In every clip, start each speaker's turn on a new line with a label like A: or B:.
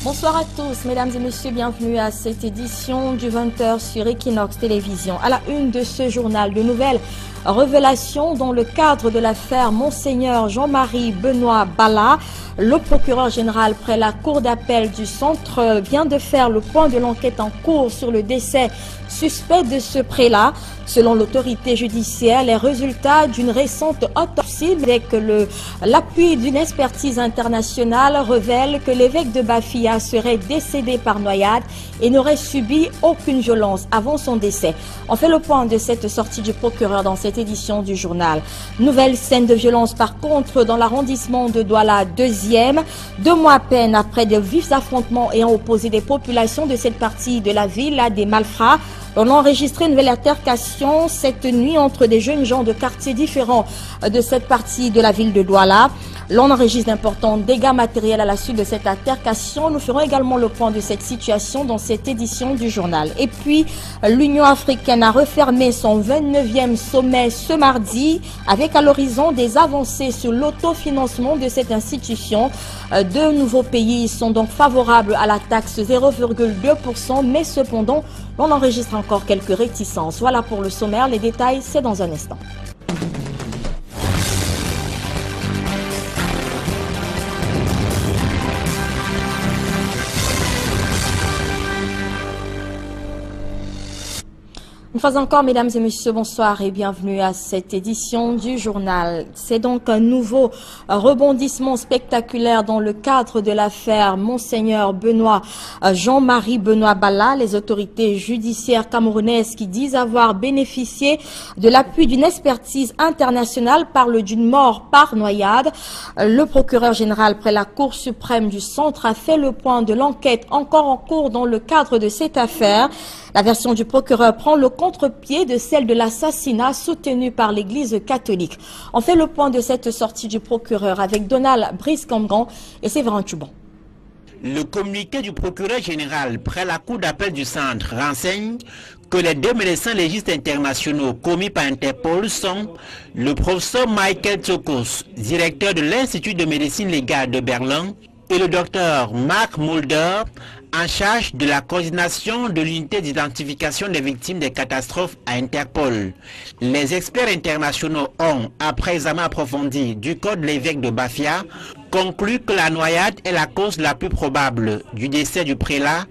A: Bonsoir à tous, mesdames et messieurs, bienvenue à cette édition du 20h sur Equinox Télévision. À la une de ce journal, de nouvelles révélations dans le cadre de l'affaire Monseigneur Jean-Marie Benoît Bala. Le procureur général près la cour d'appel du centre vient de faire le point de l'enquête en cours sur le décès suspect de ce prélat. Selon l'autorité judiciaire, les résultats d'une récente autopsie avec l'appui d'une expertise internationale révèlent que l'évêque de Bafia serait décédé par noyade et n'aurait subi aucune violence avant son décès. On fait le point de cette sortie du procureur dans cette édition du journal. Nouvelle scène de violence par contre dans l'arrondissement de Douala 2e. 2 mois à peine après de vifs affrontements ayant opposé des populations de cette partie de la ville à des malfrats. On a enregistré une nouvelle altercation cette nuit entre des jeunes gens de quartiers différents de cette partie de la ville de Douala. L'on enregistre d'importants dégâts matériels à la suite de cette altercation. Nous ferons également le point de cette situation dans cette édition du journal. Et puis, l'Union africaine a refermé son 29e sommet ce mardi avec à l'horizon des avancées sur l'autofinancement de cette institution. 2 nouveaux pays sont donc favorables à la taxe 0,2%, mais cependant, on enregistre encore quelques réticences. Voilà pour le sommaire. Les détails, c'est dans un instant. Une fois encore, mesdames et messieurs, bonsoir et bienvenue à cette édition du journal. C'est donc un nouveau rebondissement spectaculaire dans le cadre de l'affaire Monseigneur Jean-Marie Benoît Bala. Les autorités judiciaires camerounaises qui disent avoir bénéficié de l'appui d'une expertise internationale parlent d'une mort par noyade. Le procureur général près la Cour suprême du centre a fait le point de l'enquête encore en cours dans le cadre de cette affaire. La version du procureur prend le contre-pied de celle de l'assassinat soutenu par l'Église catholique. On fait le point de cette sortie du procureur avec Donald Brice-Cambran et Séverin Tchouban.
B: Le communiqué du procureur général près la cour d'appel du centre renseigne que les 2 médecins légistes internationaux commis par Interpol sont le professeur Michael Tsokos, directeur de l'Institut de médecine légale de Berlin, et le docteur Mark Mulder, en charge de la coordination de l'unité d'identification des victimes des catastrophes à Interpol. Les experts internationaux ont, après examen approfondi du code de l'évêque de Bafia, conclu que la noyade est la cause la plus probable du décès du prélat,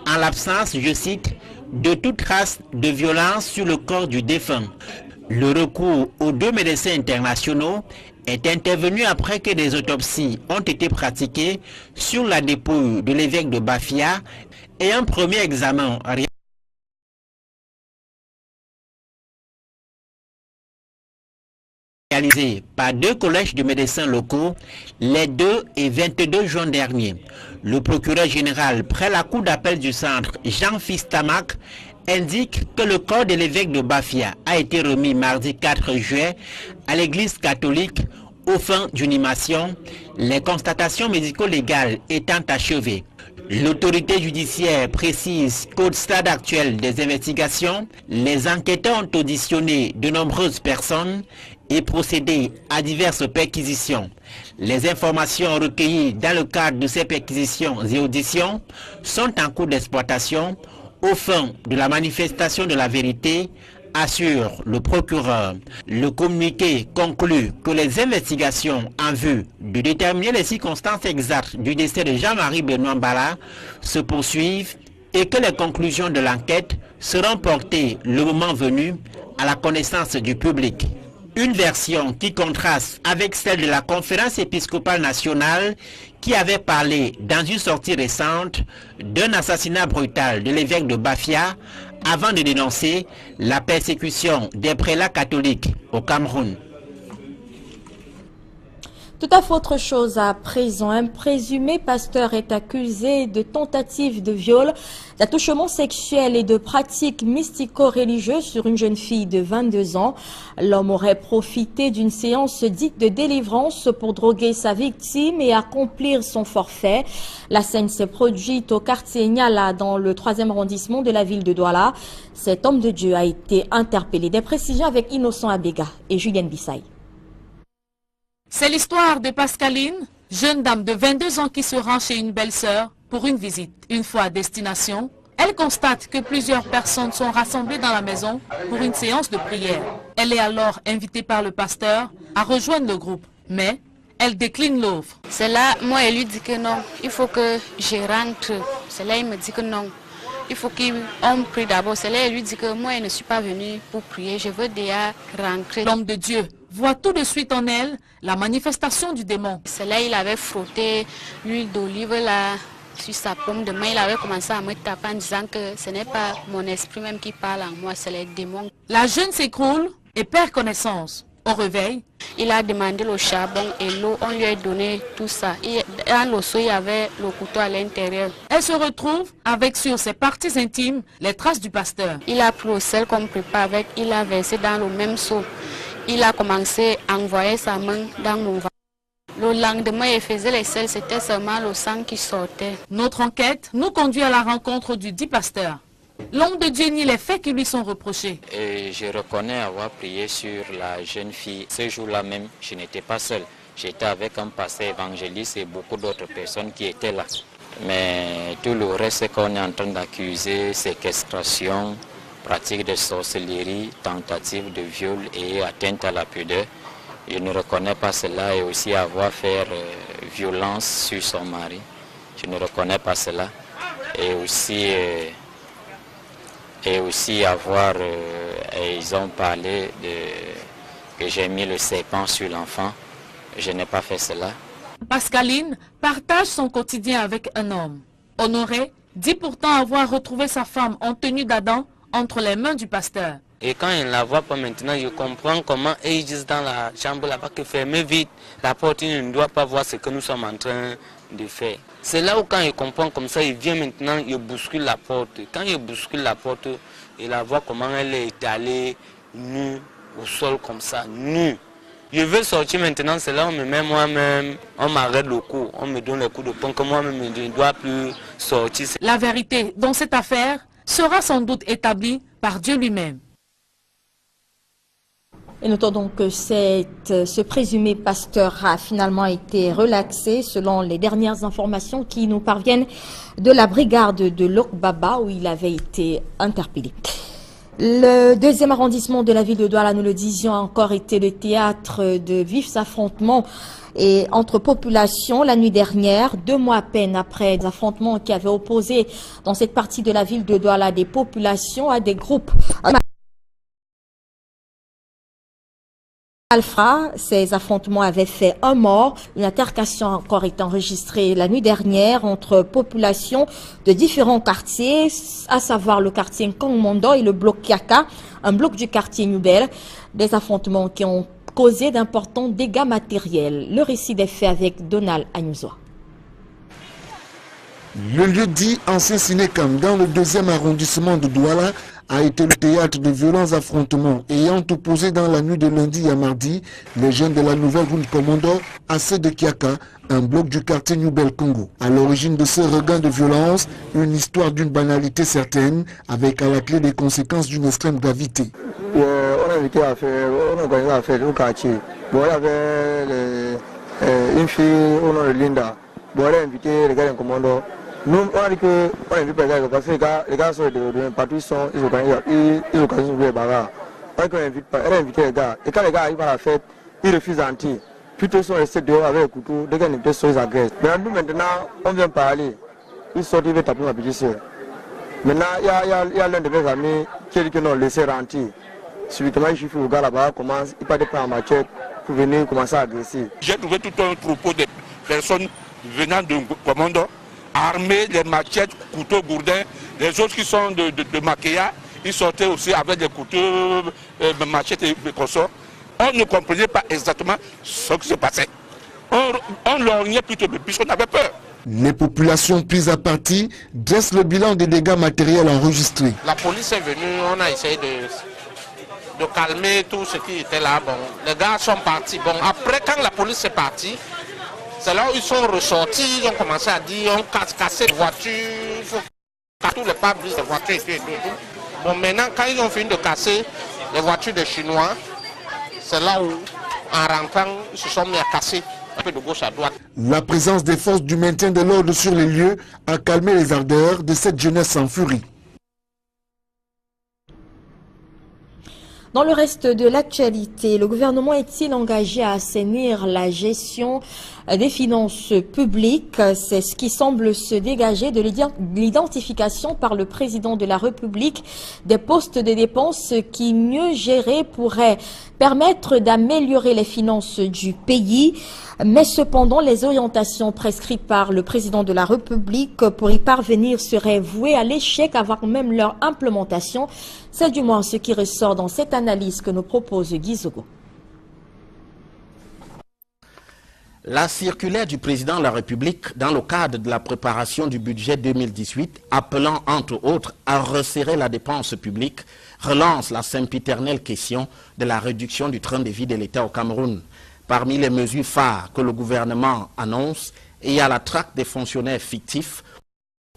B: en l'absence, je cite, de toute trace de violence sur le corps du défunt. Le recours aux 2 médecins internationaux est intervenu après que des autopsies ont été pratiquées sur la dépouille de l'évêque de Bafia et un premier examen réalisé par 2 collèges de médecins locaux les 2 et 22 juin dernier. Le procureur général près la cour d'appel du centre, Jean Fistamac, indique que le corps de l'évêque de Bafia a été remis mardi 4 juillet à l'église catholique aux fins d'une inhumation, les constatations médico-légales étant achevées. L'autorité judiciaire précise qu'au stade actuel des investigations, les enquêteurs ont auditionné de nombreuses personnes et procédé à diverses perquisitions. Les informations recueillies dans le cadre de ces perquisitions et auditions sont en cours d'exploitation aux fins de la manifestation de la vérité, assure le procureur. Le communiqué conclut que les investigations en vue de déterminer les circonstances exactes du décès de Jean-Marie Benoît Bala se poursuivent et que les conclusions de l'enquête seront portées le moment venu à la connaissance du public. Une version qui contraste avec celle de la conférence épiscopale nationale qui avait parlé dans une sortie récente d'un assassinat brutal de l'évêque de Bafia avant de dénoncer la persécution des prélats catholiques au Cameroun.
A: Tout à fait autre chose à présent. Un présumé pasteur est accusé de tentative de viol, d'attouchement sexuel et de pratiques mystico-religieuses sur une jeune fille de 22 ans. L'homme aurait profité d'une séance dite de délivrance pour droguer sa victime et accomplir son forfait. La scène s'est produite au quartier Niala dans le 3e arrondissement de la ville de Douala. Cet homme de Dieu a été interpellé. Des précisions avec Innocent Abega et Julienne Bissaï.
C: C'est l'histoire de Pascaline, Jeune dame de 22 ans qui se rend chez une belle-sœur pour une visite. Une fois à destination, elle constate que plusieurs personnes sont rassemblées dans la maison pour une séance de prière. Elle est alors invitée par le pasteur à rejoindre le groupe, mais elle décline l'offre.
D: C'est là, moi, elle lui dit que non, il faut que je rentre. C'est là, il me dit que non, il faut qu'on prie d'abord. C'est là, elle lui dit que moi, je ne suis pas venue pour prier, je veux déjà rentrer.
C: L'homme de Dieu voit tout de suite en elle la manifestation du démon.
D: C'est là, il avait frotté l'huile d'olive là sur sa paume de main. Il avait commencé à me taper en disant que ce n'est pas mon esprit même qui parle en moi, c'est les démons.
C: La jeune s'écroule et perd connaissance. Au réveil,
D: il a demandé le charbon et l'eau, on lui a donné tout ça. Dans le seau, il y avait le couteau à l'intérieur.
C: Elle se retrouve avec sur ses parties intimes les traces du pasteur.
D: Il a pris le sel qu'on prépare avec, il a versé dans le même seau. Il a commencé à envoyer sa main dans mon ventre. Le lendemain, il faisait les sels, c'était seulement le sang qui sortait.
C: Notre enquête nous conduit à la rencontre du dit pasteur. L'homme de Dieu nie les faits qui lui sont reprochés.
E: Et je reconnais avoir prié sur la jeune fille. Ce jour-là même, je n'étais pas seul. J'étais avec un pasteur évangéliste et beaucoup d'autres personnes qui étaient là. Mais tout le reste qu'on est en train d'accuser, séquestration, pratique de sorcellerie, tentative de viol et atteinte à la pudeur, je ne reconnais pas cela, et aussi avoir fait violence sur son mari. Je ne reconnais pas cela. Et aussi avoir, ils ont parlé que j'ai mis le serpent sur l'enfant. Je n'ai pas fait cela.
C: Pascaline partage son quotidien avec un homme. Honoré dit pourtant avoir retrouvé sa femme en tenue d'Adam entre les mains du pasteur.
F: Et quand il ne la voit pas maintenant, je comprends comment ils disent dans la chambre là-bas que fermez vite la porte, il ne doit pas voir ce que nous sommes en train de faire. C'est là où quand il comprend comme ça, il vient maintenant, il bouscule la porte. Quand il bouscule la porte, il la voit comment elle est étalée, nue, au sol comme ça, nue. Je veux sortir maintenant, c'est là où on me met moi-même, on m'arrête le cou, on me donne les coups de poing que moi-même je ne dois plus sortir.
C: La vérité dans cette affaire sera sans doute établie par Dieu lui-même.
A: Et notons donc que ce présumé pasteur a finalement été relaxé selon les dernières informations qui nous parviennent de la brigade de Lokbaba où il avait été interpellé. Le 2e arrondissement de la ville de Douala, nous le disions, a encore été le théâtre de vifs affrontements et entre populations la nuit dernière, 2 mois à peine après des affrontements qui avaient opposé dans cette partie de la ville de Douala des populations à des groupes. Alpha, ces affrontements avaient fait un mort. Une altercation a encore été enregistrée la nuit dernière entre populations de différents quartiers, à savoir le quartier Nkongmondo et le bloc Kiaka, un bloc du quartier Nubel. Des affrontements qui ont causé d'importants dégâts matériels. Le récit des faits avec Donald Agnouzwa.
G: Le lieu dit ancien Sinekam dans le 2e arrondissement de Douala a été le théâtre de violents affrontements ayant opposé dans la nuit de lundi à mardi les jeunes de la nouvelle route Commando à ceux de Kiaka, un bloc du quartier New Bel Congo. À l'origine de ce regain de violence, une histoire d'une banalité certaine avec à la clé des conséquences d'une extrême gravité.
H: On a invité à faire, on a organisé à faire au quartier. Bon, il y avait une fille au nom de Linda. Bon, elle a invité les gars de Commando. Nous, on a dit qu'on invite les gars parce que les gars sont de partout, ils organisent les bagarres. On a dit qu'on invite pas, elle a invité les gars. Et quand les gars arrivent à la fête, ils refusent d'entrer. Plutôt ils sont restés dehors avec le couteau, les gars invités sont ils agressent. Mais nous maintenant, on vient parler. Ils sortent, ils veulent taper ma petite soeur. Maintenant, il y a l'un de mes amis qui a dit que non, laissez rentrer. Subitement, il suffit au gars là-bas, commence, il part de prendre ma machette pour venir commencer à agresser.
I: J'ai trouvé tout un troupeau de personnes venant de Commando, armés, les machettes, couteaux, gourdins. Les autres qui sont de Makéa, ils sortaient aussi avec des couteaux, machettes et consorts. On ne comprenait pas exactement ce qui se passait. On lorgnait plutôt, puisqu'on avait peur.
G: Les populations prises à partie dressent le bilan des dégâts matériels enregistrés.
J: La police est venue, on a essayé de calmer tout ce qui était là. Bon, les gars sont partis. Bon, après, quand la police est partie, c'est là où ils sont ressortis, ils ont commencé à dire on casse les voitures, il faut casser tous les pare-brises des voitures et tout. Bon, maintenant, quand ils ont fini de casser les voitures des Chinois, c'est là où, en rentrant, ils se sont mis à casser un peu de gauche à droite.
G: La présence des forces du maintien de l'ordre sur les lieux a calmé les ardeurs de cette jeunesse en furie.
A: Dans le reste de l'actualité, le gouvernement est-il engagé à assainir la gestion des finances publiques? C'est ce qui semble se dégager de l'identification par le président de la République des postes de dépenses qui, mieux gérés, pourraient permettre d'améliorer les finances du pays. Mais cependant, les orientations prescrites par le président de la République pour y parvenir seraient vouées à l'échec avant même leur implémentation. C'est du moins ce qui ressort dans cette analyse que nous propose Guy Zogo.
B: La circulaire du président de la République dans le cadre de la préparation du budget 2018, appelant entre autres à resserrer la dépense publique, relance la sempiternelle question de la réduction du train de vie de l'État au Cameroun. Parmi les mesures phares que le gouvernement annonce, il y a la traque des fonctionnaires fictifs,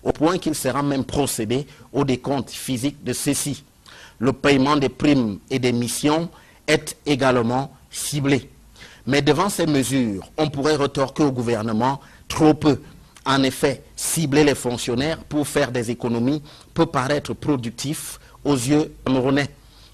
B: au point qu'il sera même procédé au décompte physique de ceux-ci. Le paiement des primes et des missions est également ciblé. Mais devant ces mesures, on pourrait retorquer au gouvernement trop peu. En effet, cibler les fonctionnaires pour faire des économies peut paraître productif aux yeux camerounais.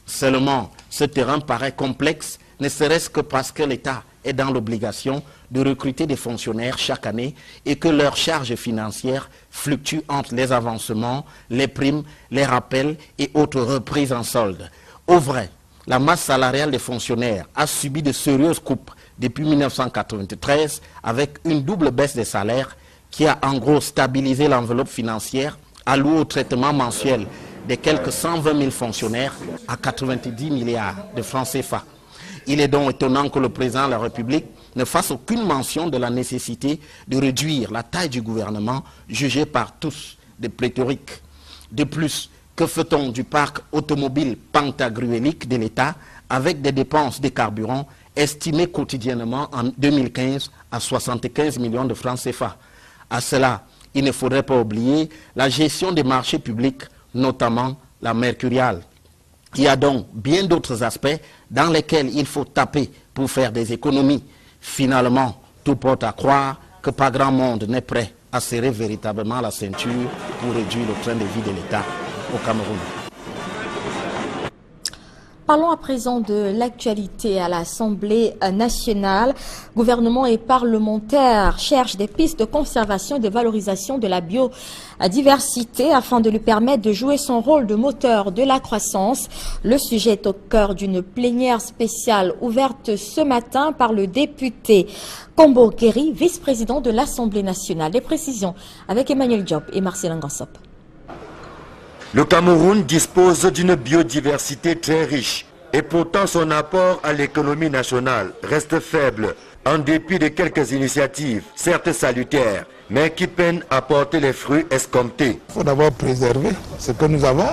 B: Seulement, ce terrain paraît complexe, ne serait-ce que parce que l'État est dans l'obligation de recruter des fonctionnaires chaque année et que leurs charges financières fluctuent entre les avancements, les primes, les rappels et autres reprises en solde. Au vrai, la masse salariale des fonctionnaires a subi de sérieuses coupes depuis 1993 avec une double baisse des salaires qui a en gros stabilisé l'enveloppe financière allouée au traitement mensuel des quelques 120 000 fonctionnaires à 90 milliards de francs CFA. Il est donc étonnant que le président de la République ne fasse aucune mention de la nécessité de réduire la taille du gouvernement, jugé par tous de pléthorique. De plus, que fait-on du parc automobile pentagruélique de l'État avec des dépenses de carburant estimées quotidiennement en 2015 à 75 millions de francs CFA? À cela, il ne faudrait pas oublier la gestion des marchés publics, notamment la mercuriale. Il y a donc bien d'autres aspects dans lesquels il faut taper pour faire des économies. Finalement, tout porte à croire que pas grand monde n'est prêt à serrer véritablement la ceinture pour réduire le train de vie de l'État au Cameroun.
A: Parlons à présent de l'actualité à l'Assemblée nationale. Gouvernement et parlementaires cherchent des pistes de conservation et de valorisation de la biodiversité afin de lui permettre de jouer son rôle de moteur de la croissance. Le sujet est au cœur d'une plénière spéciale ouverte ce matin par le député Kombo Guéry, vice-président de l'Assemblée nationale. Les précisions avec Emmanuel Diop et Marcel Ngassop.
K: Le Cameroun dispose d'une biodiversité très riche et pourtant son apport à l'économie nationale reste faible en dépit de quelques initiatives, certes salutaires, mais qui peinent à porter les fruits escomptés.
L: Il faut d'abord préserver ce que nous avons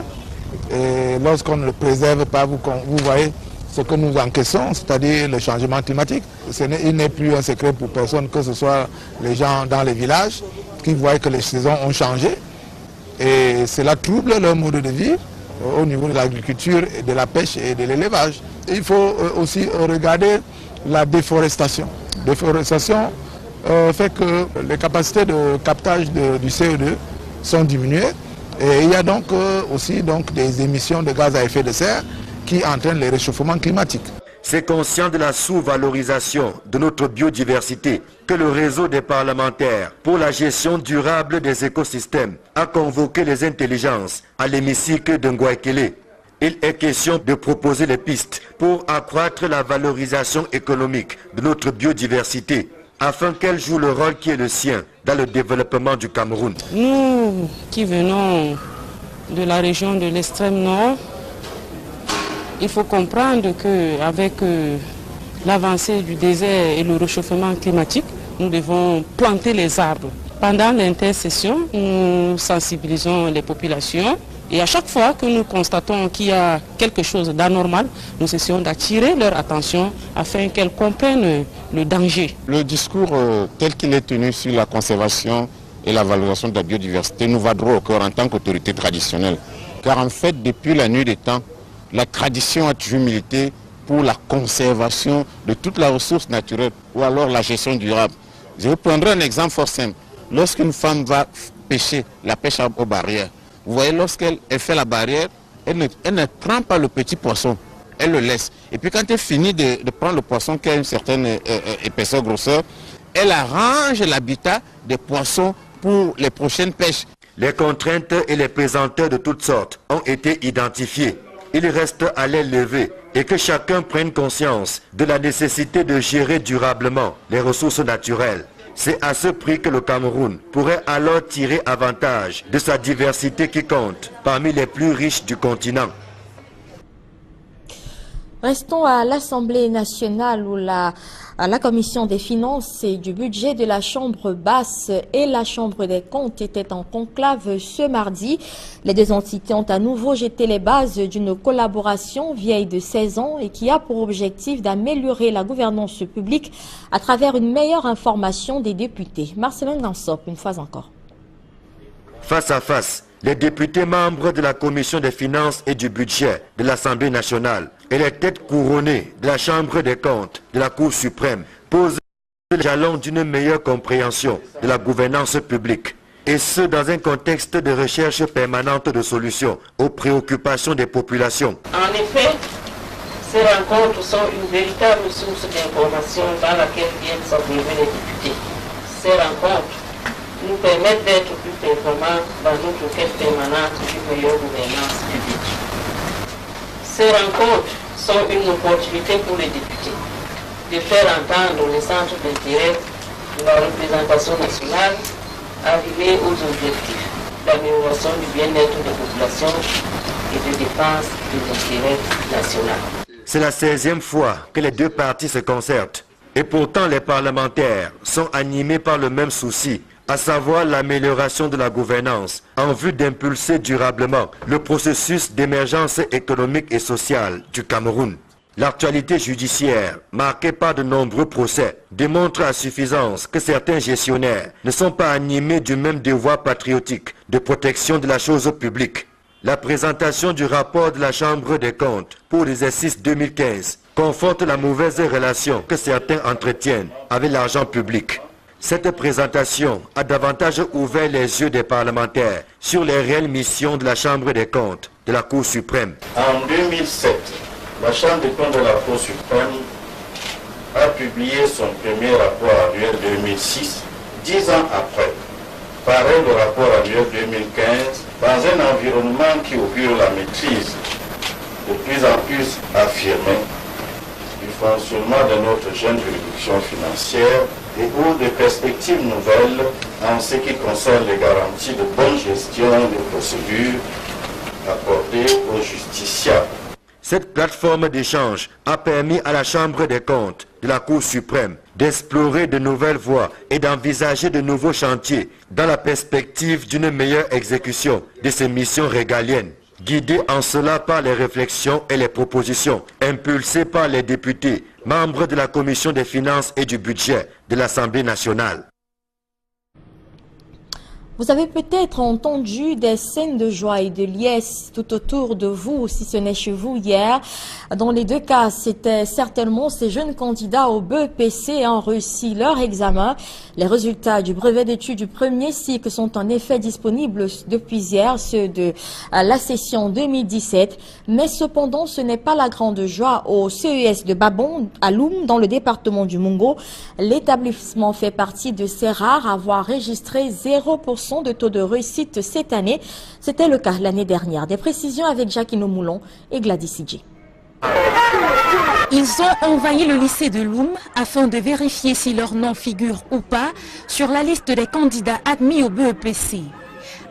L: et lorsqu'on ne le préserve pas, vous voyez ce que nous encaissons, c'est-à-dire le changement climatique. Il n'est plus un secret pour personne, que ce soit les gens dans les villages qui voient que les saisons ont changé. Et cela trouble leur mode de vie au niveau de l'agriculture, de la pêche et de l'élevage. Il faut aussi regarder la déforestation. La déforestation fait que les capacités de captage du CO2 sont diminuées et il y a donc aussi des émissions de gaz à effet de serre qui entraînent le réchauffement climatique.
K: C'est conscient de la sous-valorisation de notre biodiversité que le réseau des parlementaires pour la gestion durable des écosystèmes a convoqué les intelligences à l'hémicycle de Ngouaikele. Il est question de proposer des pistes pour accroître la valorisation économique de notre biodiversité afin qu'elle joue le rôle qui est le sien dans le développement du Cameroun.
M: Nous qui venons de la région de l'extrême nord, il faut comprendre qu'avec l'avancée du désert et le réchauffement climatique, nous devons planter les arbres. Pendant l'intercession, nous sensibilisons les populations et à chaque fois que nous constatons qu'il y a quelque chose d'anormal, nous essayons d'attirer leur attention afin qu'elles comprennent le danger.
N: Le discours tel qu'il est tenu sur la conservation et la valorisation de la biodiversité nous va droit au cœur en tant qu'autorité traditionnelle. Car en fait, depuis la nuit des temps, la tradition a toujours milité pour la conservation de toute la ressource naturelle ou alors la gestion durable. Je vous prendrai un exemple fort simple. Lorsqu'une femme va pêcher, la pêche aux barrières, vous voyez, lorsqu'elle fait la barrière, elle ne prend pas le petit poisson, elle le laisse. Et puis quand elle finit de prendre le poisson qui a une certaine épaisseur, grosseur, elle arrange l'habitat des poissons pour les prochaines pêches.
K: Les contraintes et les pesanteurs de toutes sortes ont été identifiées. Il reste à les lever et que chacun prenne conscience de la nécessité de gérer durablement les ressources naturelles. C'est à ce prix que le Cameroun pourrait alors tirer avantage de sa diversité qui compte parmi les plus riches du continent.
A: Restons à l'Assemblée nationale où la Commission des finances et du budget de la Chambre basse et la Chambre des comptes étaient en conclave ce mardi. Les deux entités ont à nouveau jeté les bases d'une collaboration vieille de 16 ans et qui a pour objectif d'améliorer la gouvernance publique à travers une meilleure information des députés. Marcelin Gansop, une fois encore.
K: Face à face, les députés membres de la Commission des finances et du budget de l'Assemblée nationale et les têtes couronnées de la Chambre des comptes de la Cour suprême posent le jalon d'une meilleure compréhension de la gouvernance publique. Et ce, dans un contexte de recherche permanente de solutions aux préoccupations des populations.
O: En effet, ces rencontres sont une véritable source d'information dans laquelle viennent s'abreuver les députés. Ces rencontres nous permettent d'être plus performants dans notre quête permanente d'une meilleure gouvernance publique. Ces rencontres sont une opportunité pour les députés de faire entendre les centres d'intérêt de la représentation nationale, arriver aux objectifs d'amélioration du bien-être des populations et de défense des intérêts nationaux.
K: C'est la 16e fois que les deux parties se concertent. Et pourtant, les parlementaires sont animés par le même souci, à savoir l'amélioration de la gouvernance en vue d'impulser durablement le processus d'émergence économique et sociale du Cameroun. L'actualité judiciaire, marquée par de nombreux procès, démontre à suffisance que certains gestionnaires ne sont pas animés du même devoir patriotique de protection de la chose publique. La présentation du rapport de la Chambre des comptes pour l'exercice 2015 conforte la mauvaise relation que certains entretiennent avec l'argent public. Cette présentation a davantage ouvert les yeux des parlementaires sur les réelles missions de la Chambre des comptes de la Cour suprême.
P: En 2007, la Chambre des comptes de la Cour suprême a publié son premier rapport annuel 2006. 10 ans après, pareil le rapport annuel 2015, dans un environnement qui augure la maîtrise de plus en plus affirmée du fonctionnement de notre jeune juridiction financière et ou de perspectives nouvelles en ce qui concerne les garanties de bonne gestion des procédures accordées aux justiciables.
K: Cette plateforme d'échange a permis à la Chambre des comptes de la Cour suprême d'explorer de nouvelles voies et d'envisager de nouveaux chantiers dans la perspective d'une meilleure exécution de ses missions régaliennes, guidée en cela par les réflexions et les propositions impulsées par les députés, membres de la Commission des finances et du budget de l'Assemblée nationale.
A: Vous avez peut-être entendu des scènes de joie et de liesse tout autour de vous, si ce n'est chez vous hier. Dans les deux cas, c'était certainement ces jeunes candidats au BEPC ayant réussi leur examen. Les résultats du brevet d'études du premier cycle sont en effet disponibles depuis hier, ceux de la session 2017. Mais cependant, ce n'est pas la grande joie au CES de Babon, à Loum, dans le département du Mungo. L'établissement fait partie de ces rares à avoir enregistré 0% de taux de réussite cette année. C'était le cas l'année dernière. Des précisions avec Jacquino Moulon et Gladys Sidji.
C: Ils ont envahi le lycée de Loum afin de vérifier si leur nom figure ou pas sur la liste des candidats admis au BEPC.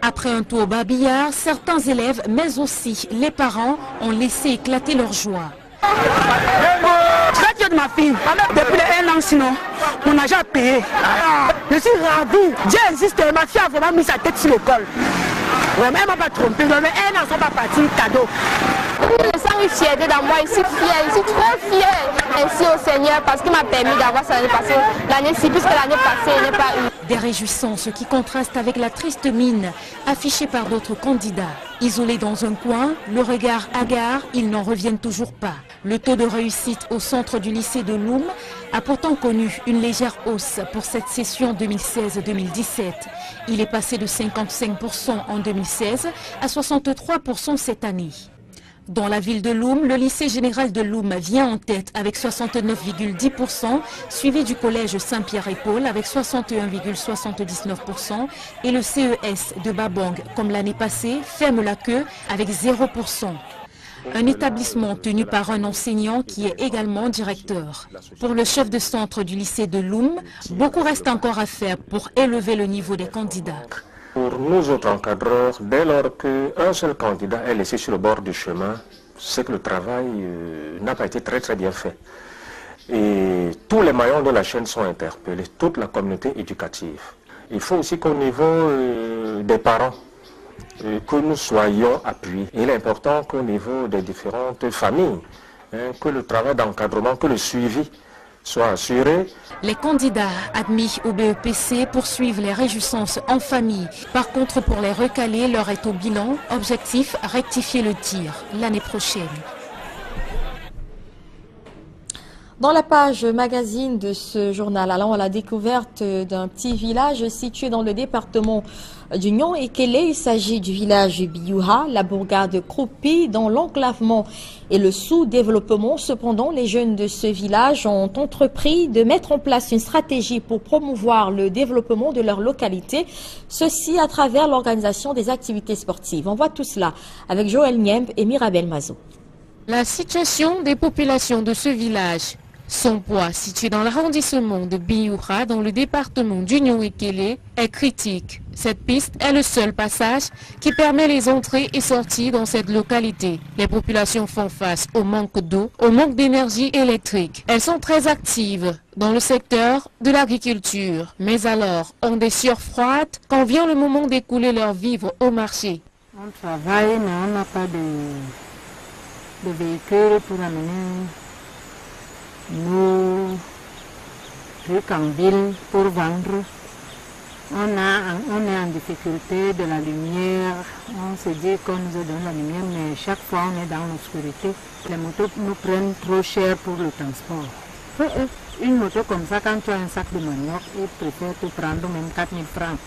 C: Après un tour babillard, certains élèves, mais aussi les parents, ont laissé éclater leur joie.
Q: Très fier de ma fille. Depuis un an, sinon, mon argent a payé. Je suis ravie. Dieu existe. Ma fille a vraiment mis sa tête sur l'école. Vraiment, elle ne m'a pas trompé. Mais un an, sont pas partis, cadeau.
R: Je sens une fierté dans moi. Je suis fière. Je suis trop fière. Merci au Seigneur parce qu'il m'a permis d'avoir ça l'année passée. L'année-ci, puisque l'année passée, il n'est pas eu.
C: Des réjouissances qui contrastent avec la triste mine affichée par d'autres candidats. Isolés dans un coin, le regard hagard, ils n'en reviennent toujours pas. Le taux de réussite au centre du lycée de Loum a pourtant connu une légère hausse pour cette session 2016-2017. Il est passé de 55% en 2016 à 63% cette année. Dans la ville de Loum, le lycée général de Loum vient en tête avec 69,10%, suivi du collège Saint-Pierre-et-Paul avec 61,79% et le CES de Babang, comme l'année passée, ferme la queue avec 0%. Un établissement tenu par un enseignant qui est également directeur. Pour le chef de centre du lycée de Loum, beaucoup reste encore à faire pour élever le niveau des candidats.
S: Pour nous autres encadreurs, dès lors qu'un seul candidat est laissé sur le bord du chemin, c'est que le travail n'a pas été très bien fait. Et tous les maillons de la chaîne sont interpellés, toute la communauté éducative. Il faut aussi qu'au niveau des parents, que nous soyons appuyés. Il est important qu'au niveau des différentes familles, que le travail d'encadrement, que le suivi soit assuré.
C: Les candidats admis au BEPC poursuivent les réjouissances en famille. Par contre, pour les recalés, l'heure est au bilan. Objectif, rectifier le tir l'année prochaine.
A: Dans la page magazine de ce journal, allons à la découverte d'un petit village situé dans le département du Nyon-Ekele. Il s'agit du village Biyuha, la bourgade Kroupi, dans l'enclavement et le sous-développement. Cependant, les jeunes de ce village ont entrepris de mettre en place une stratégie pour promouvoir le développement de leur localité, ceci à travers l'organisation des activités sportives. On voit tout cela avec Joël Niemp et Mirabel Mazo.
C: La situation des populations de ce village. Son poids, situé dans l'arrondissement de Biyuha, dans le département du Nyon-Ekele, est critique. Cette piste est le seul passage qui permet les entrées et sorties dans cette localité. Les populations font face au manque d'eau, au manque d'énergie électrique. Elles sont très actives dans le secteur de l'agriculture, mais alors ont des sueurs froides quand vient le moment d'écouler leurs vivres au marché.
T: On travaille, mais on n'a pas de véhicules pour amener nos trucs en ville pour vendre. On est en difficulté de la lumière. On se dit qu'on nous donne la lumière, mais chaque fois on est dans l'obscurité. Les motos nous prennent trop cher pour le transport. Une moto comme ça, quand tu as un sac de manioc, ils préfèrent te prendre même 4 000 francs.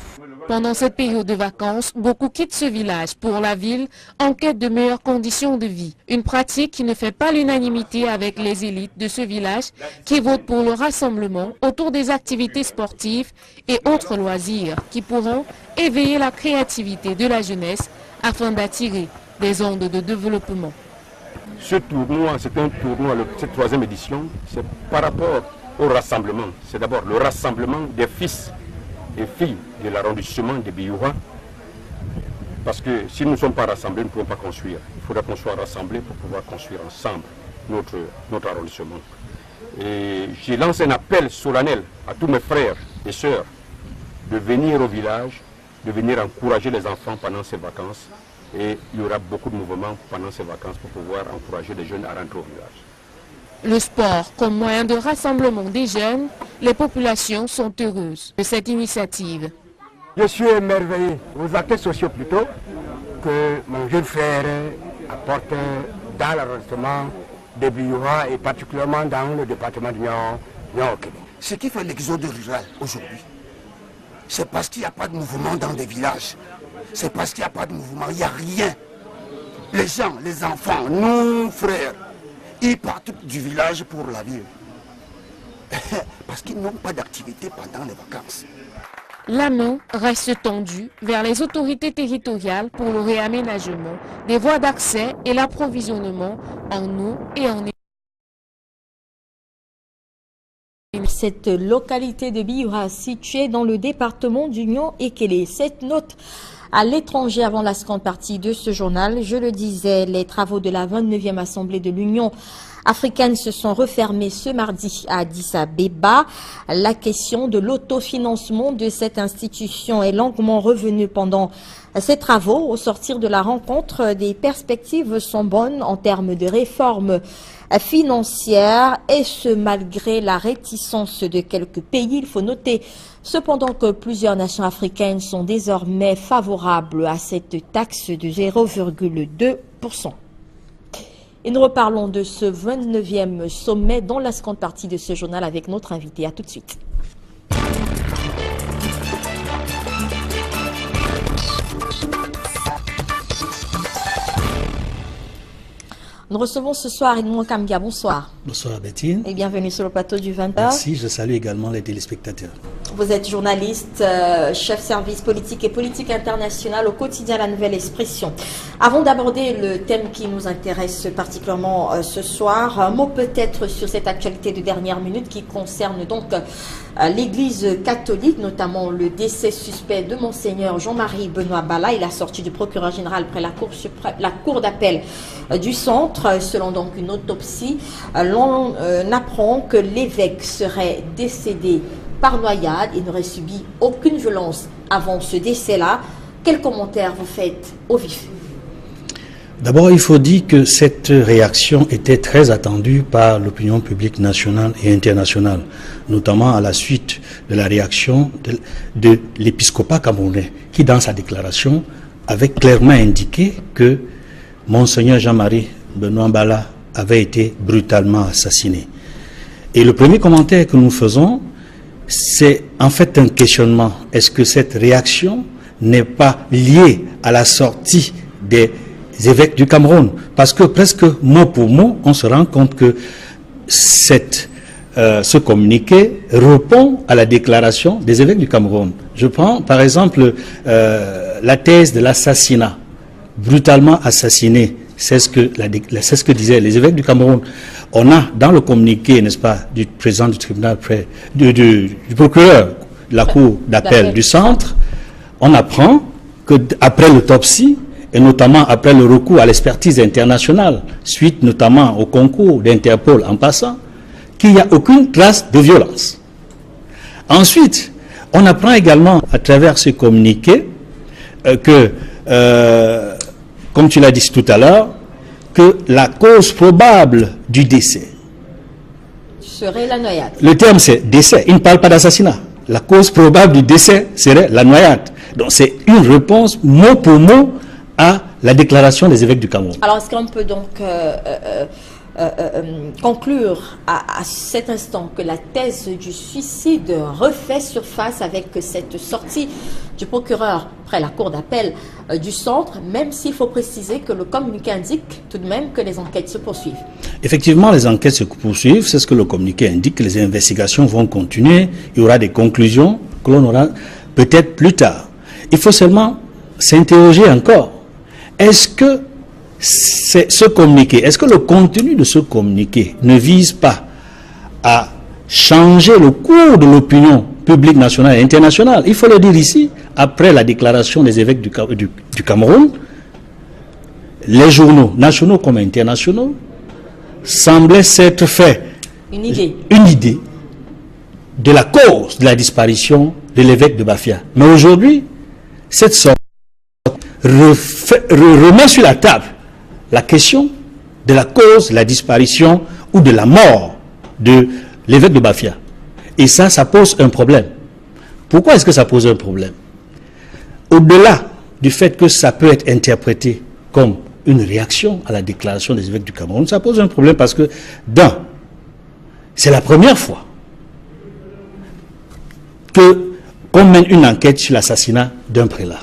C: Pendant cette période de vacances, beaucoup quittent ce village pour la ville en quête de meilleures conditions de vie. Une pratique qui ne fait pas l'unanimité avec les élites de ce village qui votent pour le rassemblement autour des activités sportives et autres loisirs qui pourront éveiller la créativité de la jeunesse afin d'attirer des ondes de développement.
U: Ce tournoi, c'est un tournoi, cette 3e édition, c'est par rapport au rassemblement. C'est d'abord le rassemblement des fils et filles de l'arrondissement de Biyuha. Parce que si nous ne sommes pas rassemblés, nous ne pouvons pas construire. Il faudra qu'on soit rassemblés pour pouvoir construire ensemble notre arrondissement. Et je lance un appel solennel à tous mes frères et sœurs de venir au village, de venir encourager les enfants pendant ces vacances. Et il y aura beaucoup de mouvements pendant ces vacances pour pouvoir encourager les jeunes à rentrer au village.
C: Le sport comme moyen de rassemblement des jeunes, les populations sont heureuses de cette initiative.
V: Je suis émerveillé aux acteurs sociaux plutôt que mon jeune frère apporte dans l'arrondissement de Biyuha et particulièrement dans le département du Nyon-Ekele.
W: Ce qui fait l'exode rural aujourd'hui, c'est parce qu'il n'y a pas de mouvement dans des villages. C'est parce qu'il n'y a pas de mouvement, il n'y a rien. Les gens, les enfants, nos frères, ils partent du village pour la ville. Parce qu'ils n'ont pas d'activité pendant les vacances.
C: La main reste tendue vers les autorités territoriales pour le réaménagement des voies d'accès et l'approvisionnement en eau et en énergie.
A: Cette localité de Biyuha située dans le département du Nyon-Ekele. Cette note à l'étranger avant la seconde partie de ce journal, je le disais, les travaux de la 29e Assemblée de l'Union africaines se sont refermées ce mardi à Addis Abeba. La question de l'autofinancement de cette institution est longuement revenue pendant ces travaux. Au sortir de la rencontre, des perspectives sont bonnes en termes de réformes financières, et ce malgré la réticence de quelques pays. Il faut noter cependant que plusieurs nations africaines sont désormais favorables à cette taxe de 0,2%. Et nous reparlons de ce 29e sommet dans la seconde partie de ce journal avec notre invité. À tout de suite. Nous recevons ce soir Edmond Kamga. Bonsoir.
D: Bonsoir Bettine.
A: Et bienvenue sur le plateau du 20h.
D: Merci, je salue également les téléspectateurs.
A: Vous êtes journaliste, chef service politique et politique internationale au quotidien La Nouvelle Expression. Avant d'aborder le thème qui nous intéresse particulièrement ce soir, un mot peut-être sur cette actualité de dernière minute qui concerne donc l'Église catholique, notamment le décès suspect de Monseigneur Jean-Marie Benoît Bala. Il a sorti du procureur général près la cour d'appel du centre. Selon donc une autopsie, l'on apprend que l'évêque serait décédé par noyade et n'aurait subi aucune violence avant ce décès-là. Quel commentaire vous faites au vif?
D: D'abord, il faut dire que cette réaction était très attendue par l'opinion publique nationale et internationale, notamment à la suite de la réaction de l'épiscopat camerounais, qui dans sa déclaration avait clairement indiqué que Monseigneur Jean-Marie Benoît Bala avait été brutalement assassiné. Et le premier commentaire que nous faisons, c'est en fait un questionnement. Est-ce que cette réaction n'est pas liée à la sortie des évêques du Cameroun? Parce que presque mot pour mot, on se rend compte que ce communiqué répond à la déclaration des évêques du Cameroun. Je prends par exemple la thèse de l'assassinat, brutalement assassiné. C'est ce que disaient les évêques du Cameroun. On a dans le communiqué, n'est-ce pas, du président du tribunal, du procureur de la cour d'appel du centre, on apprend que après l'autopsie, et notamment après le recours à l'expertise internationale, suite notamment au concours d'Interpol en passant, qu'il n'y a aucune trace de violence. Ensuite, on apprend également à travers ce communiqué que comme tu l'as dit tout à l'heure, que la cause probable du décès
A: serait la noyade.
D: Le terme c'est décès, il ne parle pas d'assassinat. La cause probable du décès serait la noyade. Donc c'est une réponse mot pour mot à la déclaration des évêques du Cameroun.
A: Alors est-ce qu'on peut donc conclure à cet instant que la thèse du suicide refait surface avec cette sortie du procureur près la cour d'appel du centre, même s'il faut préciser que le communiqué indique tout de même que les enquêtes se poursuivent?
D: Effectivement, les enquêtes se poursuivent, c'est ce que le communiqué indique, que les investigations vont continuer, il y aura des conclusions que l'on aura peut-être plus tard. Il faut seulement s'interroger encore. Est-ce que ce communiqué, est-ce que le contenu de ce communiqué ne vise pas à changer le cours de l'opinion publique nationale et internationale? Il faut le dire ici, après la déclaration des évêques du Cameroun, les journaux nationaux comme internationaux semblaient s'être fait une idée de la cause de la disparition de l'évêque de Bafia. Mais aujourd'hui, cette sorte remet sur la table la question de la cause de la disparition ou de la mort de l'évêque de Bafia. Et ça pose un problème. Pourquoi est-ce que ça pose un problème? Au-delà du fait que ça peut être interprété comme une réaction à la déclaration des évêques du Cameroun, ça pose un problème parce que, c'est la première fois qu'on mène une enquête sur l'assassinat d'un prélat,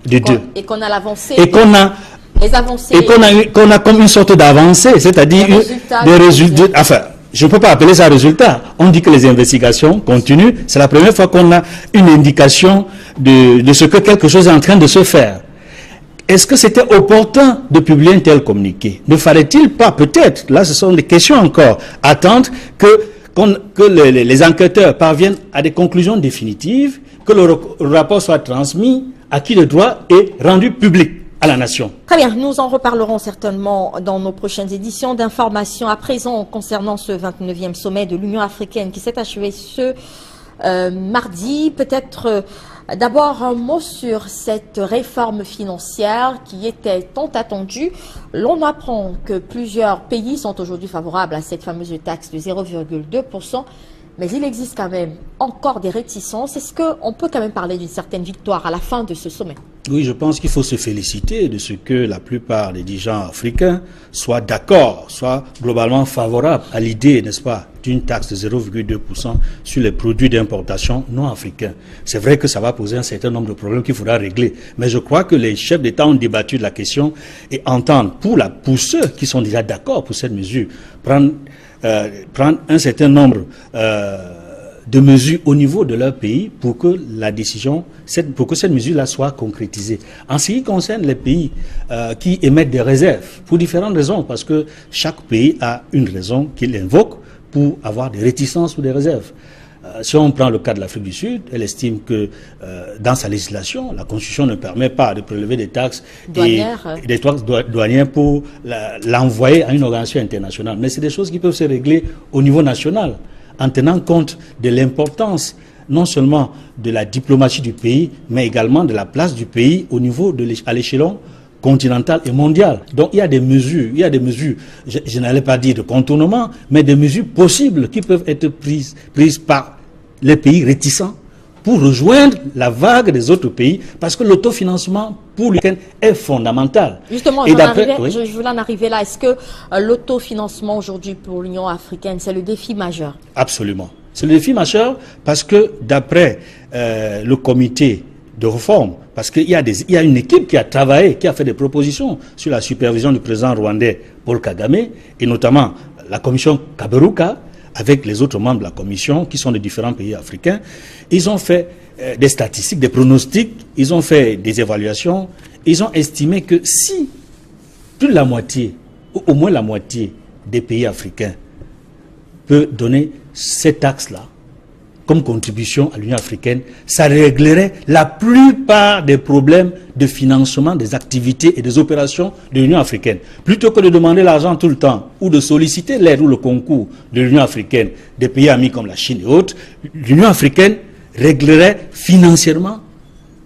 D: de deux.
A: Et qu'on a l'avancée.
D: Et qu'on a
A: les avancées.
D: Et qu'on a comme une sorte d'avancée, c'est-à-dire des résultats. Enfin, je ne peux pas appeler ça résultat. On dit que les investigations continuent. C'est la première fois qu'on a une indication de ce que quelque chose est en train de se faire. Est-ce que c'était opportun de publier un tel communiqué? Ne fallait-il pas, peut-être, là ce sont des questions encore, attendre que les enquêteurs parviennent à des conclusions définitives, que le rapport soit transmis, à qui le droit est rendu public? à la nation.
A: Très bien, nous en reparlerons certainement dans nos prochaines éditions d'informations. À présent, concernant ce 29e sommet de l'Union africaine qui s'est achevé ce mardi, peut-être d'abord un mot sur cette réforme financière qui était tant attendue. L'on apprend que plusieurs pays sont aujourd'hui favorables à cette fameuse taxe de 0,2%. Mais il existe quand même encore des réticences. Est-ce qu'on peut quand même parler d'une certaine victoire à la fin de ce sommet?
D: Oui, je pense qu'il faut se féliciter de ce que la plupart des dirigeants africains soient d'accord, soient globalement favorables à l'idée, n'est-ce pas, d'une taxe de 0,2% sur les produits d'importation non africains. C'est vrai que ça va poser un certain nombre de problèmes qu'il faudra régler. Mais je crois que les chefs d'État ont débattu de la question et entendent, pour ceux qui sont déjà d'accord pour cette mesure, prendre un certain nombre de mesures au niveau de leur pays pour que la décision, pour que cette mesure-là soit concrétisée. En ce qui concerne les pays qui émettent des réserves, pour différentes raisons, parce que chaque pays a une raison qu'il invoque pour avoir des réticences ou des réserves. Si on prend le cas de l'Afrique du Sud, elle estime que dans sa législation, la Constitution ne permet pas de prélever des taxes douanières pour l'envoyer à une organisation internationale. Mais c'est des choses qui peuvent se régler au niveau national, en tenant compte de l'importance non seulement de la diplomatie du pays, mais également de la place du pays au niveau à l'échelon continental et mondial. Donc il y a des mesures, je n'allais pas dire de contournement, mais des mesures possibles qui peuvent être prises par les pays réticents pour rejoindre la vague des autres pays, parce que l'autofinancement pour l'Ukraine est fondamental.
A: Justement, je voulais en arriver là. Est-ce que l'autofinancement aujourd'hui pour l'Union africaine, c'est le défi majeur?
D: Absolument. C'est le défi majeur parce que d'après le comité de réforme, parce qu'il y a une équipe qui a travaillé, qui a fait des propositions sur la supervision du président rwandais Paul Kagame, et notamment la commission Kaberuka, avec les autres membres de la commission qui sont de différents pays africains. Ils ont fait des statistiques, des pronostics, ils ont fait des évaluations, ils ont estimé que si plus de la moitié, ou au moins la moitié des pays africains peut donner cette taxe-là comme contribution à l'Union africaine, ça réglerait la plupart des problèmes de financement des activités et des opérations de l'Union africaine. Plutôt que de demander l'argent tout le temps ou de solliciter l'aide ou le concours de l'Union africaine, des pays amis comme la Chine et autres, l'Union africaine réglerait financièrement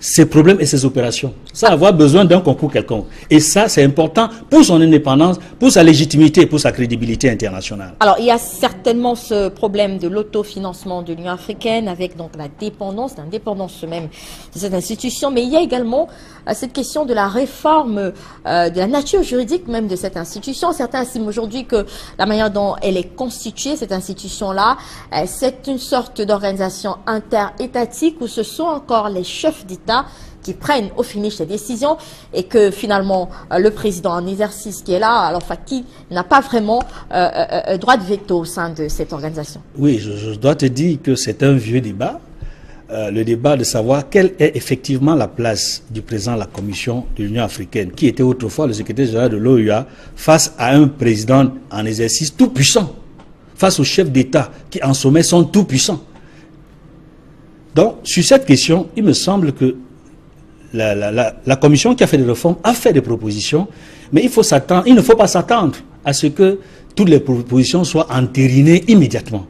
D: ses problèmes et ses opérations, sans avoir besoin d'un concours quelconque. Et ça, c'est important pour son indépendance, pour sa légitimité, pour sa crédibilité internationale.
A: Alors, il y a certainement ce problème de l'autofinancement de l'Union africaine, avec donc la dépendance, l'indépendance même de cette institution, mais il y a également cette question de la réforme de la nature juridique même de cette institution. Certains estiment aujourd'hui que la manière dont elle est constituée, cette institution-là, c'est une sorte d'organisation interétatique où ce sont encore les chefs d'État qui prennent au finish ces décisions, et que finalement le président en exercice qui est là, alors qui n'a pas vraiment droit de veto au sein de cette organisation.
D: Oui, je dois te dire que c'est un vieux débat, le débat de savoir quelle est effectivement la place du président de la Commission de l'Union africaine, qui était autrefois le secrétaire général de l'OUA, face à un président en exercice tout puissant, face aux chefs d'État qui en sommet sont tout puissants. Donc, sur cette question, il me semble que la commission qui a fait des réformes a fait des propositions, mais il ne faut pas s'attendre à ce que toutes les propositions soient entérinées immédiatement.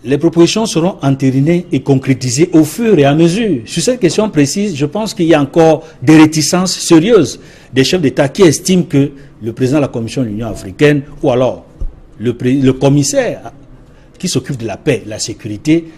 D: Les propositions seront entérinées et concrétisées au fur et à mesure. Sur cette question précise, je pense qu'il y a encore des réticences sérieuses des chefs d'État qui estiment que le président de la Commission de l'Union africaine, ou alors le commissaire qui s'occupe de la paix et de la sécurité,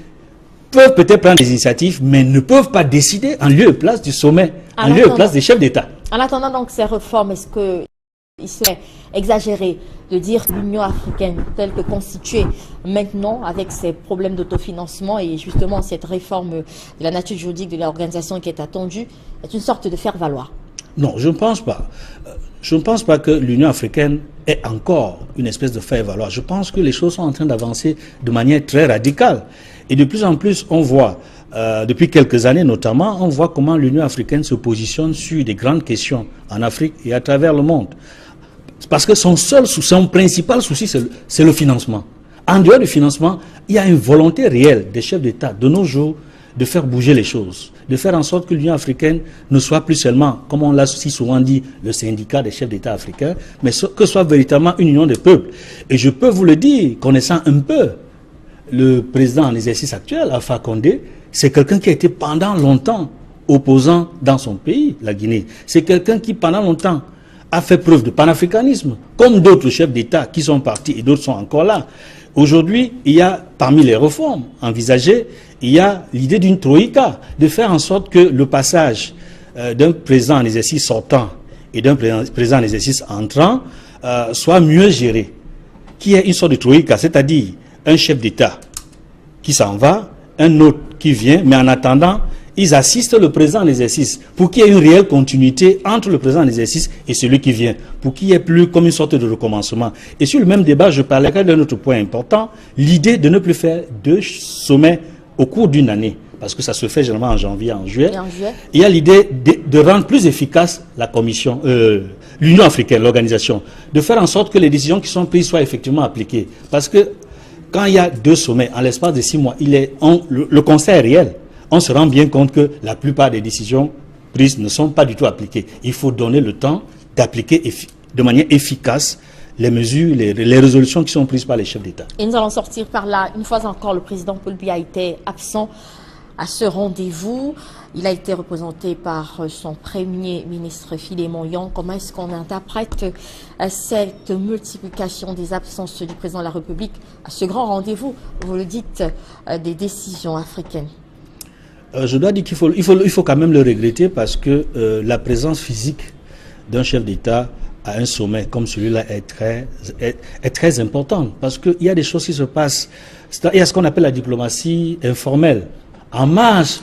D: peuvent peut-être prendre des initiatives, mais ne peuvent pas décider en lieu et place du sommet, en lieu et place des chefs d'État.
A: En attendant donc ces réformes, est-ce qu'il serait exagéré de dire que l'Union africaine, telle que constituée maintenant, avec ses problèmes d'autofinancement et justement cette réforme de la nature juridique de l'organisation qui est attendue, est une sorte de faire-valoir?
D: Non, je ne pense pas. Je ne pense pas que l'Union africaine est encore une espèce de faire-valoir. Je pense que les choses sont en train d'avancer de manière très radicale. Et de plus en plus, on voit, depuis quelques années notamment, on voit comment l'Union africaine se positionne sur des grandes questions en Afrique et à travers le monde. Parce que son principal souci, c'est le financement. En dehors du financement, il y a une volonté réelle des chefs d'État de nos jours de faire bouger les choses, de faire en sorte que l'Union africaine ne soit plus seulement, comme on l'a si souvent dit, le syndicat des chefs d'État africains, mais que soit véritablement une union des peuples. Et je peux vous le dire, connaissant un peu le président en exercice actuel, Alpha Condé, c'est quelqu'un qui a été pendant longtemps opposant dans son pays, la Guinée. C'est quelqu'un qui pendant longtemps a fait preuve de panafricanisme, comme d'autres chefs d'État qui sont partis et d'autres sont encore là. Aujourd'hui, il y a, parmi les réformes envisagées, il y a l'idée d'une troïka, de faire en sorte que le passage d'un président en exercice sortant et d'un président en exercice entrant soit mieux géré. Qu'il y ait une sorte de troïka, c'est-à-dire un chef d'État qui s'en va, un autre qui vient, mais en attendant, ils assistent le président en exercice pour qu'il y ait une réelle continuité entre le président en exercice et celui qui vient, pour qu'il n'y ait plus comme une sorte de recommencement. Et sur le même débat, je parlerai d'un autre point important, l'idée de ne plus faire 2 sommets au cours d'une année, parce que ça se fait généralement en janvier, en juillet. Il y a l'idée de rendre plus efficace la commission, l'Union africaine, l'organisation, de faire en sorte que les décisions qui sont prises soient effectivement appliquées. Parce que quand il y a 2 sommets, en l'espace de 6 mois, le constat est réel. On se rend bien compte que la plupart des décisions prises ne sont pas du tout appliquées. Il faut donner le temps d'appliquer de manière efficace les mesures, les résolutions qui sont prises par les chefs d'État.
A: Et nous allons sortir par là. Une fois encore, le président Paul Biya était absent à ce rendez-vous. Il a été représenté par son premier ministre Philémon Yang. Comment est-ce qu'on interprète cette multiplication des absences du président de la République à ce grand rendez-vous, vous le dites, des décisions africaines?
D: Je dois dire qu'il faut quand même le regretter parce que la présence physique d'un chef d'État à un sommet comme celui-là est très importante. Parce qu'il y a des choses qui se passent. Il y a ce qu'on appelle la diplomatie informelle. En marge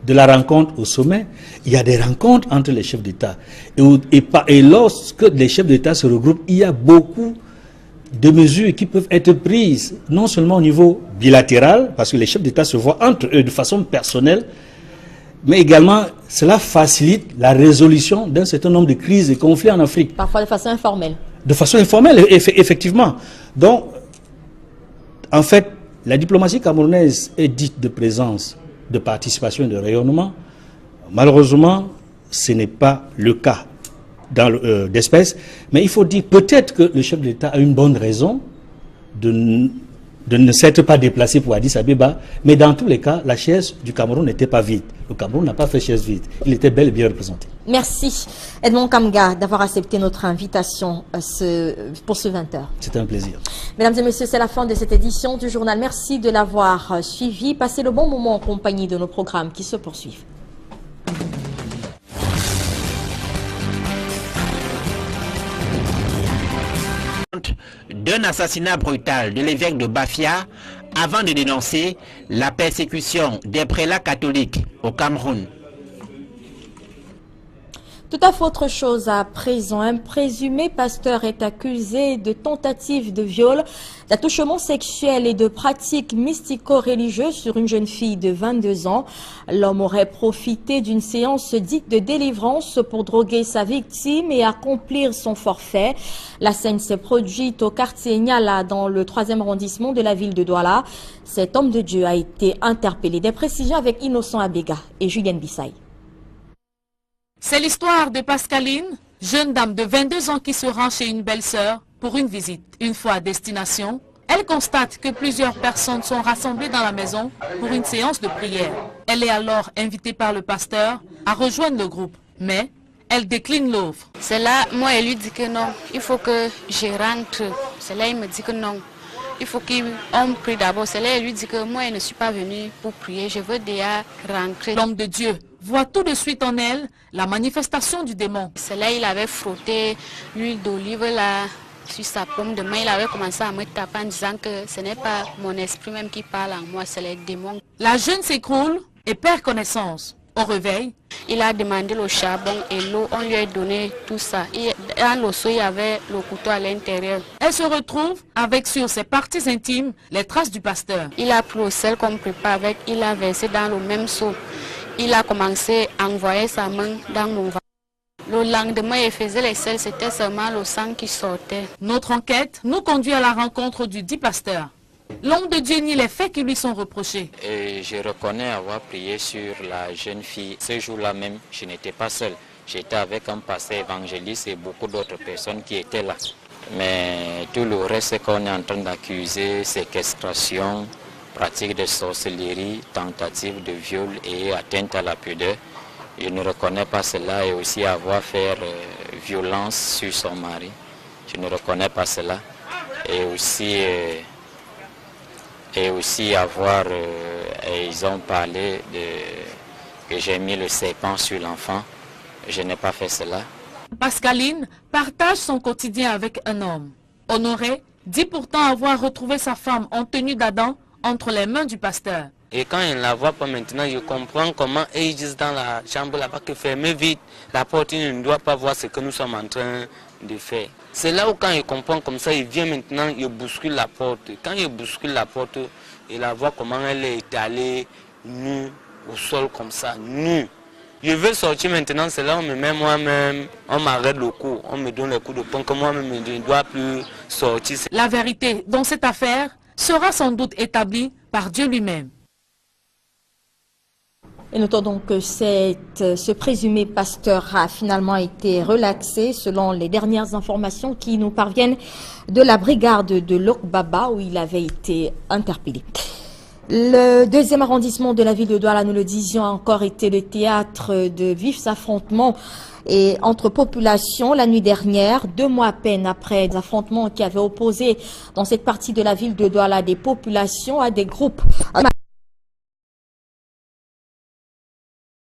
D: de la rencontre au sommet, il y a des rencontres entre les chefs d'État. Et lorsque les chefs d'État se regroupent, il y a beaucoup de mesures qui peuvent être prises, non seulement au niveau bilatéral, parce que les chefs d'État se voient entre eux de façon personnelle, mais également cela facilite la résolution d'un certain nombre de crises et conflits en Afrique.
A: Parfois de façon informelle.
D: De façon informelle, effectivement. Donc, en fait, la diplomatie camerounaise est dite de présence, de participation et de rayonnement. Malheureusement, ce n'est pas le cas d'espèce, mais il faut dire peut-être que le chef de l'État a une bonne raison de ne s'être pas déplacé pour Addis Abeba, mais dans tous les cas, la chaise du Cameroun n'était pas vide. Le Cameroun n'a pas fait chaise vide. Il était bel et bien représenté.
A: Merci Edmond Kamga d'avoir accepté notre invitation pour ce 20h.
D: C'était un plaisir.
A: Mesdames et messieurs, c'est la fin de cette édition du journal. Merci de l'avoir suivi. Passez le bon moment en compagnie de nos programmes qui se poursuivent.
B: D'un assassinat brutal de l'évêque de Bafia avant de dénoncer la persécution des prélats catholiques au Cameroun.
A: Tout à fait autre chose à présent. Un présumé pasteur est accusé de tentative de viol, d'attouchement sexuel et de pratiques mystico-religieuses sur une jeune fille de 22 ans. L'homme aurait profité d'une séance dite de délivrance pour droguer sa victime et accomplir son forfait. La scène s'est produite au quartier Niala dans le 3e arrondissement de la ville de Douala. Cet homme de Dieu a été interpellé. Des précisions avec Innocent Abega et Julienne Bissaï.
C: C'est l'histoire de Pascaline, jeune dame de 22 ans qui se rend chez une belle-sœur pour une visite. Une fois à destination, elle constate que plusieurs personnes sont rassemblées dans la maison pour une séance de prière. Elle est alors invitée par le pasteur à rejoindre le groupe, mais elle décline l'offre.
E: C'est là, moi, elle lui dit que non, il faut que je rentre. C'est là, il me dit que non. Il faut qu'on prie d'abord. C'est là, elle lui dit que moi, je ne suis pas venue pour prier, je veux déjà rentrer.
C: L'homme de Dieu voit tout de suite en elle la manifestation du démon.
E: C'est là, il avait frotté l'huile d'olive là sur sa paume de main. Il avait commencé à me taper en disant que ce n'est pas mon esprit même qui parle en moi, c'est les démons.
C: La jeune s'écroule et perd connaissance. Au réveil,
E: il a demandé le charbon et l'eau, on lui a donné tout ça. Dans le seau, il y avait le couteau à l'intérieur.
C: Elle se retrouve avec sur ses parties intimes les traces du pasteur.
E: Il a pris le sel qu'on prépare avec, il a versé dans le même seau. Il a commencé à envoyer sa main dans mon ventre. Le lendemain, il faisait les sels, c'était seulement le sang qui sortait.
C: Notre enquête nous conduit à la rencontre du dit pasteur. L'homme de Dieu nie les faits qui lui sont reprochés.
F: Et je reconnais avoir prié sur la jeune fille. Ce jour-là même, je n'étais pas seul. J'étais avec un pasteur évangéliste et beaucoup d'autres personnes qui étaient là. Mais tout le reste qu'on est en train d'accuser, séquestration, pratique de sorcellerie, tentative de viol et atteinte à la pudeur, je ne reconnais pas cela, et aussi avoir fait violence sur son mari. Je ne reconnais pas cela. Et aussi avoir, ils ont parlé que j'ai mis le serpent sur l'enfant. Je n'ai pas fait cela.
C: Pascaline partage son quotidien avec un homme. Honoré dit pourtant avoir retrouvé sa femme en tenue d'Adam entre les mains du pasteur.
H: Et quand il ne la voit pas maintenant, je comprends comment ils disent dans la chambre là-bas que fermez vite la porte, il ne doit pas voir ce que nous sommes en train de faire. C'est là où quand il comprend comme ça, il vient maintenant, il bouscule la porte. Quand il bouscule la porte, il la voit comment elle est étalée, nue, au sol comme ça, nue. Je veux sortir maintenant, c'est là où on me met moi-même, on m'arrête le cou, on me donne les coups de poing que moi-même je ne dois plus sortir.
C: La vérité dans cette affaire sera sans doute établie par Dieu lui-même.
A: Et notons donc que ce présumé pasteur a finalement été relaxé selon les dernières informations qui nous parviennent de la brigade de Lokbaba où il avait été interpellé. Le 2e arrondissement de la ville de Douala, nous le disions, a encore été le théâtre de vifs affrontements et entre populations la nuit dernière, 2 mois à peine après des affrontements qui avaient opposé dans cette partie de la ville de Douala des populations à des groupes.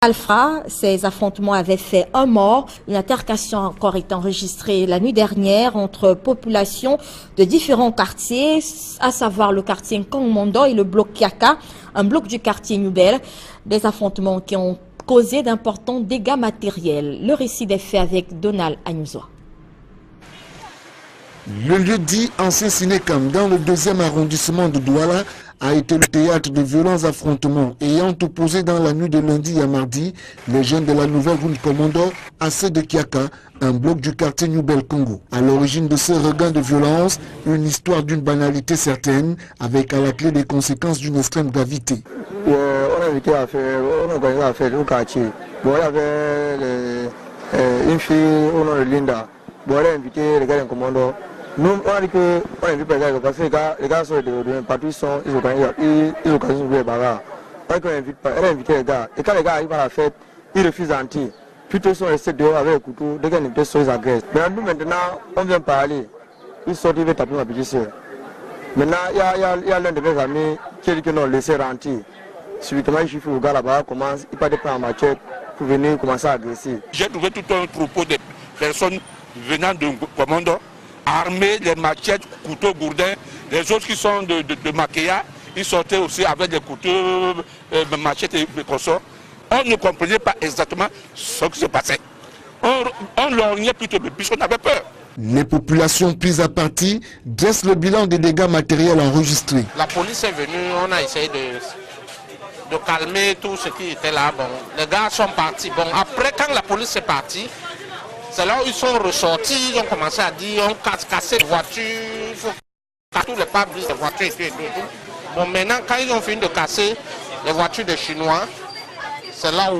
A: Alpha, ces affrontements avaient fait 1 mort. Une altercation a encore été enregistrée la nuit dernière entre populations de différents quartiers, à savoir le quartier Nkongmondo et le bloc Kiaka, un bloc du quartier Nouvelle. Des affrontements qui ont causé d'importants dégâts matériels. Le récit des faits avec Donald Agnuzoa.
G: Le lieu dit ancien Sinekam dans le 2e arrondissement de Douala a été le théâtre de violents affrontements ayant opposé dans la nuit de lundi à mardi les jeunes de la nouvelle route Commando à ceux de Kiaka, un bloc du quartier New Bel Congo. À l'origine de ce regain de violence, une histoire d'une banalité certaine avec à la clé des conséquences d'une extrême gravité.
I: On a invité à faire, on a organisé à faire au quartier. Bon, il y avait une fille au nom de Linda. Bon, on a invité les gars de Commando. Nous, on a dit qu'on a invité les gars parce que les gars sont partout, ils organisent les bagarres. On a invité les gars. Et quand les gars arrivent à la fête, ils refusent d'entrer. Plutôt ils sont restés dehors avec le couteau, dès qu'ils sont ils agressent. Mais nous maintenant, on vient parler. Ils sortent, ils veulent taper ma petite soeur. Maintenant, il y a l'un de mes amis qui a dit que non, laissez rentrer. Subitement, il suffit au gars là-bas, il part de prendre en machette pour venir commencer à agresser.
X: J'ai trouvé tout un troupeau de personnes venant de Commando, armés, les machettes, couteaux, gourdins. Les autres qui sont de Makéa, ils sortaient aussi avec des couteaux, machettes et des consorts. On ne comprenait pas exactement ce qui se passait. On lorgnait plutôt, puisqu'on avait peur.
G: Les populations prises à partie dressent le bilan des dégâts matériels enregistrés.
J: La police est venue, on a essayé de calmer tout ce qui était là. Bon, les gars sont partis. Bon, après, quand la police est partie, c'est là où ils sont ressortis, ils ont commencé à dire on casse les voitures, il faut casser tous les pare-brises des voitures et tout. Bon, maintenant, quand ils ont fini de casser les voitures des Chinois, c'est là où,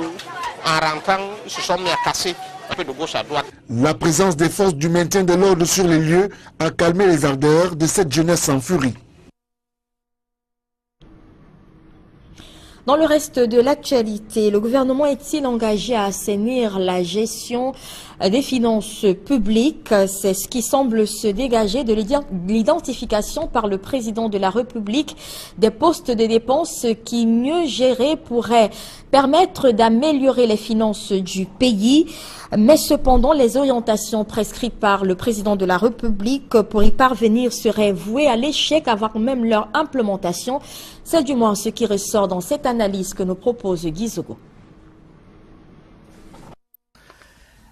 J: en rentrant, ils se sont mis à casser un peu de gauche à droite.
G: La présence des forces du maintien de l'ordre sur les lieux a calmé les ardeurs de cette jeunesse en furie.
A: Dans le reste de l'actualité, le gouvernement est-il engagé à assainir la gestion des finances publiques? C'est ce qui semble se dégager de l'identification par le président de la République des postes de dépenses qui, mieux gérés, pourraient permettre d'améliorer les finances du pays. Mais cependant, les orientations prescrites par le président de la République pour y parvenir seraient vouées à l'échec avant même leur implémentation. C'est du moins ce qui ressort dans cette analyse que nous propose Guy Zogo.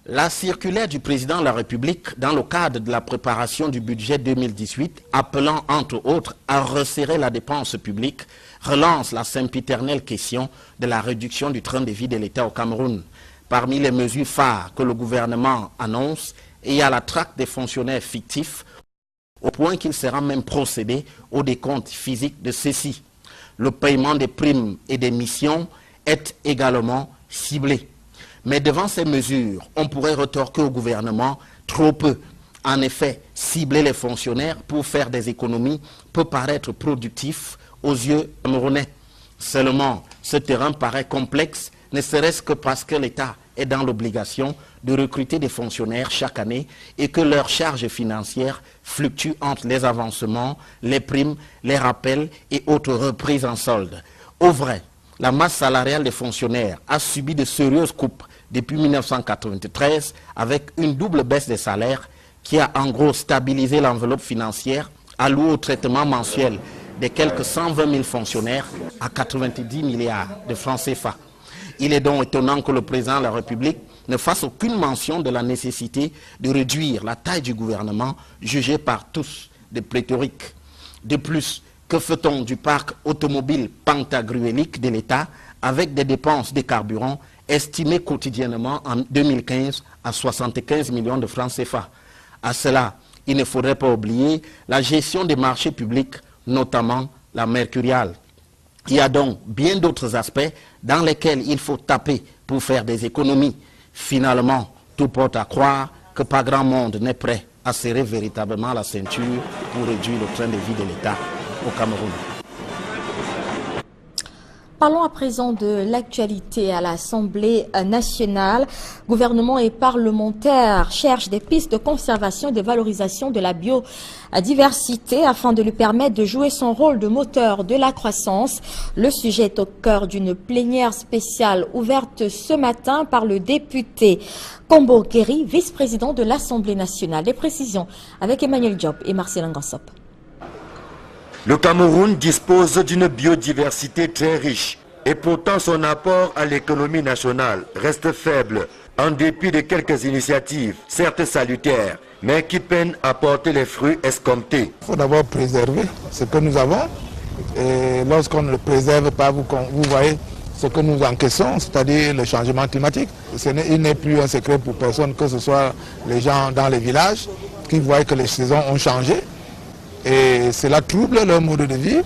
B: La circulaire du président de la République dans le cadre de la préparation du budget 2018, appelant entre autres à resserrer la dépense publique, relance la sempiternelle question de la réduction du train de vie de l'État au Cameroun. Parmi les mesures phares que le gouvernement annonce, il y a la traque des fonctionnaires fictifs
L: au point qu'il sera même procédé au décompte physique de ceux-ci. Le paiement des primes et des missions est également ciblé. Mais devant ces mesures, on pourrait retorquer au gouvernement trop peu. En effet, cibler les fonctionnaires pour faire des économies peut paraître productif aux yeux camerounais. Seulement, ce terrain paraît complexe, ne serait-ce que parce que l'État est dans l'obligation de recruter des fonctionnaires chaque année et que leurs charges financières fluctuent entre les avancements, les primes, les rappels et autres reprises en solde. Au vrai, la masse salariale des fonctionnaires a subi de sérieuses coupes depuis 1993 avec une double baisse des salaires qui a en gros stabilisé l'enveloppe financière allouée au traitement mensuel des quelques 120 000 fonctionnaires à 90 milliards de francs CFA. Il est donc étonnant que le président de la République ne fasse aucune mention de la nécessité de réduire la taille du gouvernement, jugé par tous de pléthorique. De plus, que fait-on du parc automobile pantagruélique de l'État avec des dépenses de carburant estimées quotidiennement en 2015 à 75 millions de francs CFA? À cela, il ne faudrait pas oublier la gestion des marchés publics, notamment la mercuriale. Il y a donc bien d'autres aspects dans lesquels il faut taper pour faire des économies. Finalement, tout porte à croire que pas grand monde n'est prêt à serrer véritablement la ceinture pour réduire le train de vie de l'État au Cameroun.
A: Parlons à présent de l'actualité à l'Assemblée nationale. Gouvernement et parlementaires cherchent des pistes de conservation et de valorisation de la biodiversité afin de lui permettre de jouer son rôle de moteur de la croissance. Le sujet est au cœur d'une plénière spéciale ouverte ce matin par le député Kombo Kéry, vice-président de l'Assemblée nationale. Des précisions avec Emmanuel Diop et Marcel Ngansop.
K: Le Cameroun dispose d'une biodiversité très riche et pourtant son apport à l'économie nationale reste faible en dépit de quelques initiatives, certes salutaires, mais qui peinent à porter les fruits escomptés.
W: Il faut d'abord préserver ce que nous avons et lorsqu'on ne le préserve pas, vous voyez ce que nous encaissons, c'est-à-dire le changement climatique. Il n'est plus un secret pour personne, que ce soit les gens dans les villages qui voient que les saisons ont changé. Et cela trouble leur mode de vie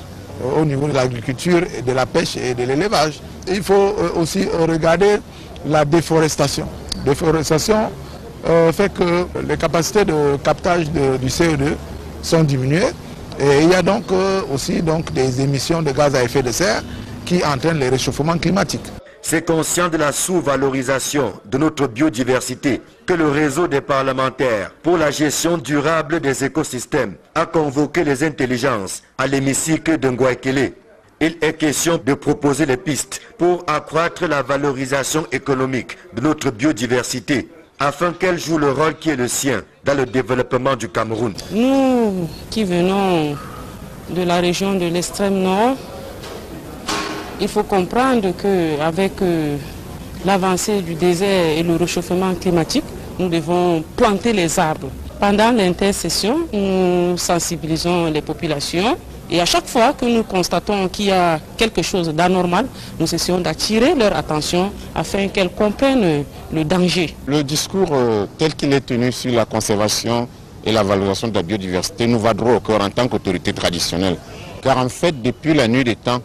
W: au niveau de l'agriculture, de la pêche et de l'élevage. Il faut aussi regarder la déforestation. La déforestation fait que les capacités de captage du CO2 sont diminuées. Et il y a donc aussi des émissions de gaz à effet de serre qui entraînent le réchauffement climatique.
K: C'est conscient de la sous-valorisation de notre biodiversité que le réseau des parlementaires pour la gestion durable des écosystèmes a convoqué les intelligences à l'hémicycle de Ngouaikele. Il est question de proposer les pistes pour accroître la valorisation économique de notre biodiversité afin qu'elle joue le rôle qui est le sien dans le développement du Cameroun.
M: Nous qui venons de la région de l'extrême nord, il faut comprendre qu'avec l'avancée du désert et le réchauffement climatique, nous devons planter les arbres. Pendant l'intercession, nous sensibilisons les populations et à chaque fois que nous constatons qu'il y a quelque chose d'anormal, nous essayons d'attirer leur attention afin qu'elles comprennent le danger.
N: Le discours tel qu'il est tenu sur la conservation et la valorisation de la biodiversité nous va droit au cœur en tant qu'autorité traditionnelle. Car en fait, depuis la nuit des temps,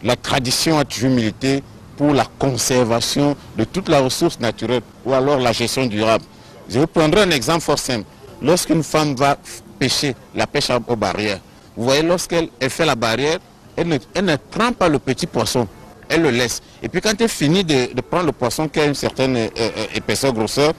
N: la tradition a toujours milité pour la conservation de toute la ressource naturelle ou alors la gestion durable. Je vous prendrai un exemple fort simple. Lorsqu'une femme va pêcher, la pêche aux barrières, vous voyez, lorsqu'elle fait la barrière, elle ne prend pas le petit poisson, elle le laisse. Et puis quand elle finit de prendre le poisson qui a une certaine épaisseur, grosseur,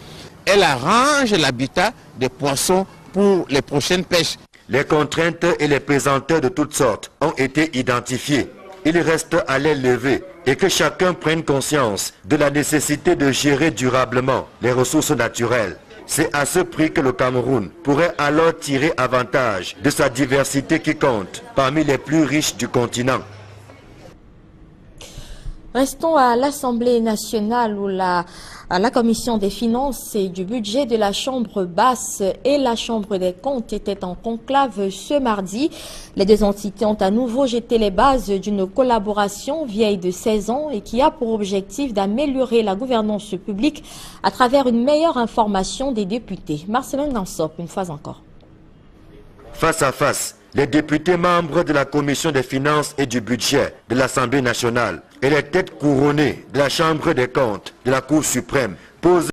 N: elle arrange l'habitat des poissons pour les prochaines pêches.
K: Les contraintes et les pesanteurs de toutes sortes ont été identifiées. Il reste à les lever et que chacun prenne conscience de la nécessité de gérer durablement les ressources naturelles. C'est à ce prix que le Cameroun pourrait alors tirer avantage de sa diversité qui compte parmi les plus riches du continent.
A: Restons à l'Assemblée nationale où la Commission des finances et du budget de la Chambre basse et la Chambre des comptes étaient en conclave ce mardi. Les deux entités ont à nouveau jeté les bases d'une collaboration vieille de 16 ans et qui a pour objectif d'améliorer la gouvernance publique à travers une meilleure information des députés. Marcelin Gansop, une fois encore.
K: Face à face, les députés membres de la Commission des finances et du budget de l'Assemblée nationale et les têtes couronnées de la Chambre des comptes de la Cour suprême posent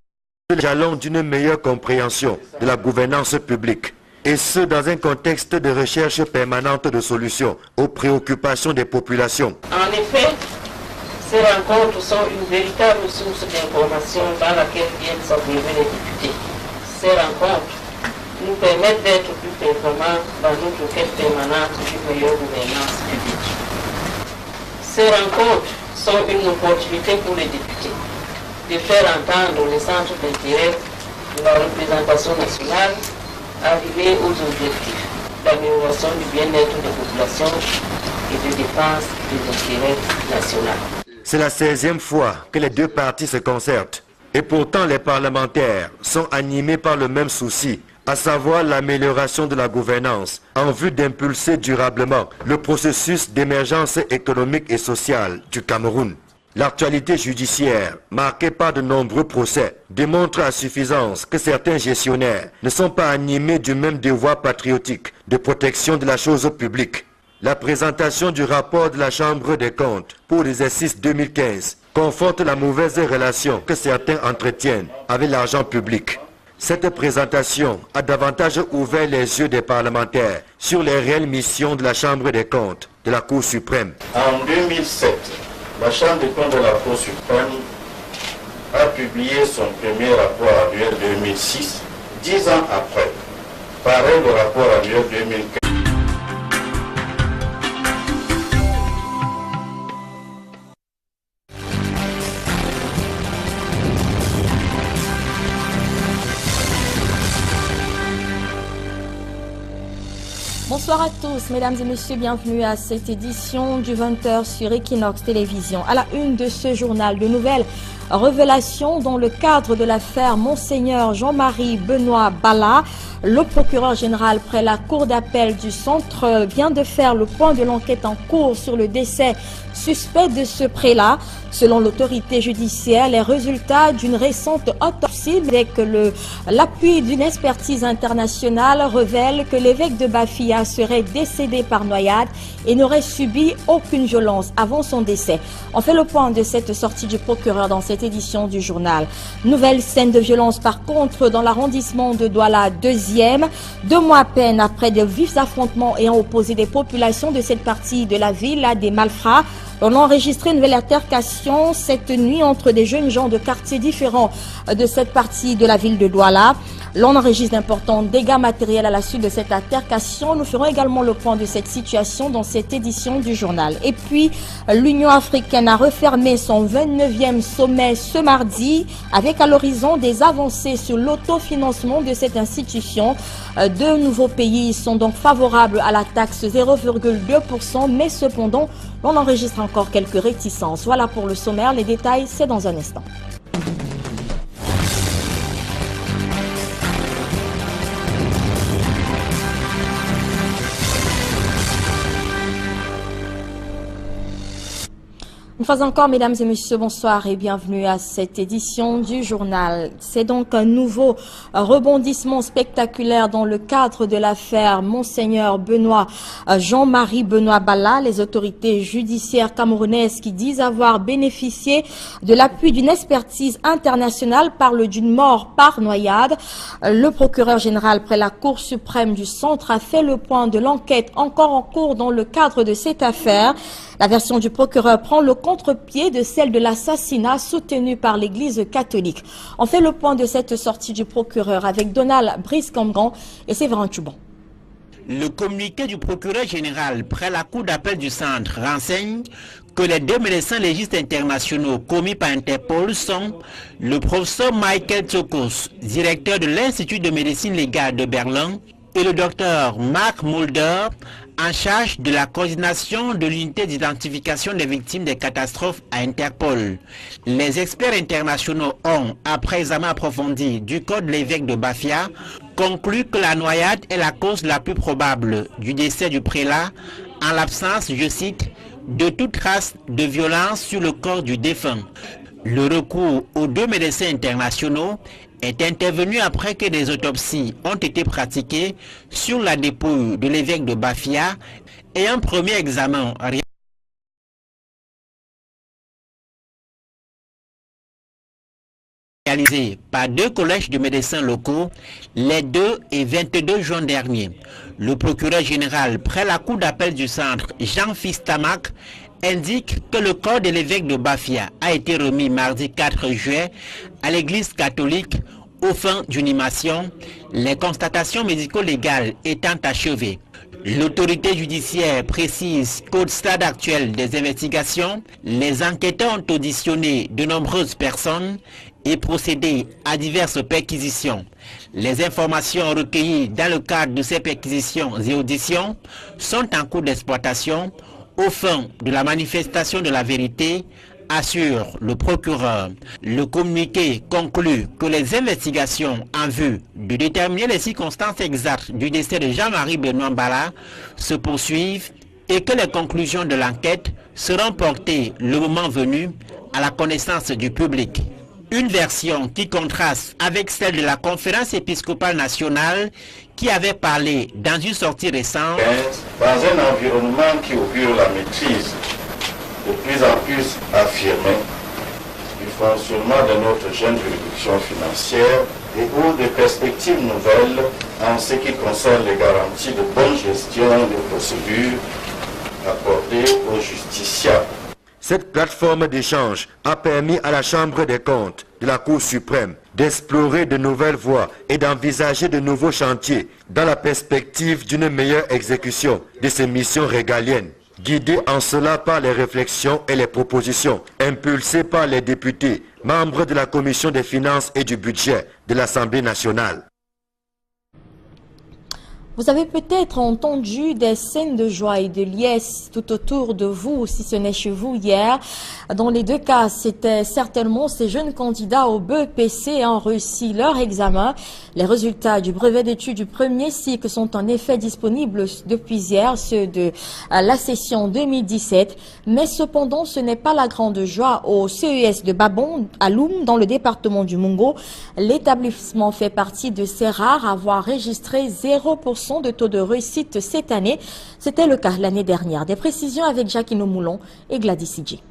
K: le jalon d'une meilleure compréhension de la gouvernance publique. Et ce, dans un contexte de recherche permanente de solutions aux préoccupations des populations.
O: En effet, ces rencontres sont une véritable source d'information dans laquelle viennent s'abreuver les députés. Ces rencontres nous permettent d'être plus performants dans notre quête permanente d'une meilleure gouvernance publique. Ces rencontres sont une opportunité pour les députés de faire entendre les centres d'intérêt de la représentation nationale, arriver aux objectifs d'amélioration du bien-être des populations et de défense des intérêts nationaux.
K: C'est la 16e fois que les deux partis se concertent. Et pourtant, les parlementaires sont animés par le même souci, à savoir l'amélioration de la gouvernance, en vue d'impulser durablement le processus d'émergence économique et sociale du Cameroun. L'actualité judiciaire, marquée par de nombreux procès, démontre à suffisance que certains gestionnaires ne sont pas animés du même devoir patriotique de protection de la chose publique. La présentation du rapport de la Chambre des comptes pour l'exercice 2015 conforte la mauvaise relation que certains entretiennent avec l'argent public. Cette présentation a davantage ouvert les yeux des parlementaires sur les réelles missions de la Chambre des comptes de la Cour suprême.
P: En 2007, la Chambre des comptes de la Cour suprême a publié son premier rapport annuel 2006. 10 ans après, paraît le rapport annuel 2015.
A: Bonsoir à tous, mesdames et messieurs, bienvenue à cette édition du 20h sur Equinox Télévision. À la une de ce journal, de nouvelles révélations dans le cadre de l'affaire Monseigneur Jean-Marie Benoît Bala. Le procureur général près la cour d'appel du centre vient de faire le point de l'enquête en cours sur le décès suspect de ce prélat. Selon l'autorité judiciaire, les résultats d'une récente autopsie avec l'appui d'une expertise internationale révèlent que l'évêque de Bafia serait décédé par noyade et n'aurait subi aucune violence avant son décès. On fait le point de cette sortie du procureur dans cette édition du journal. Nouvelle scène de violence par contre dans l'arrondissement de Douala 2e. 2 mois à peine après de vifs affrontements ayant opposé des populations de cette partie de la ville à des malfrats. On a enregistré une nouvelle altercation cette nuit entre des jeunes gens de quartiers différents de cette partie de la ville de Douala. L'on enregistre d'importants dégâts matériels à la suite de cette altercation. Nous ferons également le point de cette situation dans cette édition du journal. Et puis, l'Union africaine a refermé son 29e sommet ce mardi avec à l'horizon des avancées sur l'autofinancement de cette institution. 2 nouveaux pays sont donc favorables à la taxe 0,2%, mais cependant, on enregistre encore quelques réticences. Voilà pour le sommaire. Les détails, c'est dans un instant. Une fois encore, mesdames et messieurs, bonsoir et bienvenue à cette édition du journal. C'est donc un nouveau rebondissement spectaculaire dans le cadre de l'affaire Monseigneur Jean-Marie Benoît Bala. Les autorités judiciaires camerounaises qui disent avoir bénéficié de l'appui d'une expertise internationale parlent d'une mort par noyade. Le procureur général près la Cour suprême du centre a fait le point de l'enquête encore en cours dans le cadre de cette affaire. La version du procureur prend le contre-pied de celle de l'assassinat soutenu par l'Église catholique. On fait le point de cette sortie du procureur avec Donald Brice-Camgan et Séverin Tchouban.
B: Le communiqué du procureur général près la cour d'appel du centre renseigne que les 2 médecins légistes internationaux commis par Interpol sont le professeur Michael Tsokos, directeur de l'Institut de médecine légale de Berlin, et le docteur Mark Mulder, en charge de la coordination de l'unité d'identification des victimes des catastrophes à Interpol. Les experts internationaux ont, après examen approfondi du code de l'évêque de Bafia, conclu que la noyade est la cause la plus probable du décès du prélat, en l'absence, je cite, de toute trace de violence sur le corps du défunt. Le recours aux 2 médecins internationaux est intervenu après que des autopsies ont été pratiquées sur la dépouille de l'évêque de Bafia et un premier examen réalisé par 2 collèges de médecins locaux les 2 et 22 juin dernier. Le procureur général près la cour d'appel du centre, Jean Fistamac, indique que le corps de l'évêque de Bafia a été remis mardi 4 juillet à l'église catholique aux fins d'inhumation, les constatations médico-légales étant achevées. L'autorité judiciaire précise qu'au stade actuel des investigations, les enquêteurs ont auditionné de nombreuses personnes et procédé à diverses perquisitions. Les informations recueillies dans le cadre de ces perquisitions et auditions sont en cours d'exploitation aux fins de la manifestation de la vérité, assure le procureur. Le communiqué conclut que les investigations en vue de déterminer les circonstances exactes du décès de Jean-Marie Benoît Mbala se poursuivent et que les conclusions de l'enquête seront portées le moment venu à la connaissance du public. Une version qui contraste avec celle de la conférence épiscopale nationale qui avait parlé dans une sortie récente.
P: Dans un environnement qui augure la maîtrise de plus en plus affirmée du fonctionnement de notre jeune juridiction financière et ou des perspectives nouvelles en ce qui concerne les garanties de bonne gestion des procédures accordées aux justiciables.
K: Cette plateforme d'échange a permis à la Chambre des comptes de la Cour suprême d'explorer de nouvelles voies et d'envisager de nouveaux chantiers dans la perspective d'une meilleure exécution de ses missions régaliennes, guidée en cela par les réflexions et les propositions impulsées par les députés, membres de la Commission des finances et du budget de l'Assemblée nationale.
A: Vous avez peut-être entendu des scènes de joie et de liesse tout autour de vous, si ce n'est chez vous hier. Dans les 2 cas, c'était certainement ces jeunes candidats au BEPC ayant réussi leur examen. Les résultats du brevet d'études du premier cycle sont en effet disponibles depuis hier, ceux de la session 2017. Mais cependant, ce n'est pas la grande joie au CES de Babong, à Loum, dans le département du Mungo. L'établissement fait partie de ces rares à avoir enregistré 0% de taux de réussite cette année. C'était le cas l'année dernière. Des précisions avec Jacquino Moulon et Gladys Sidji.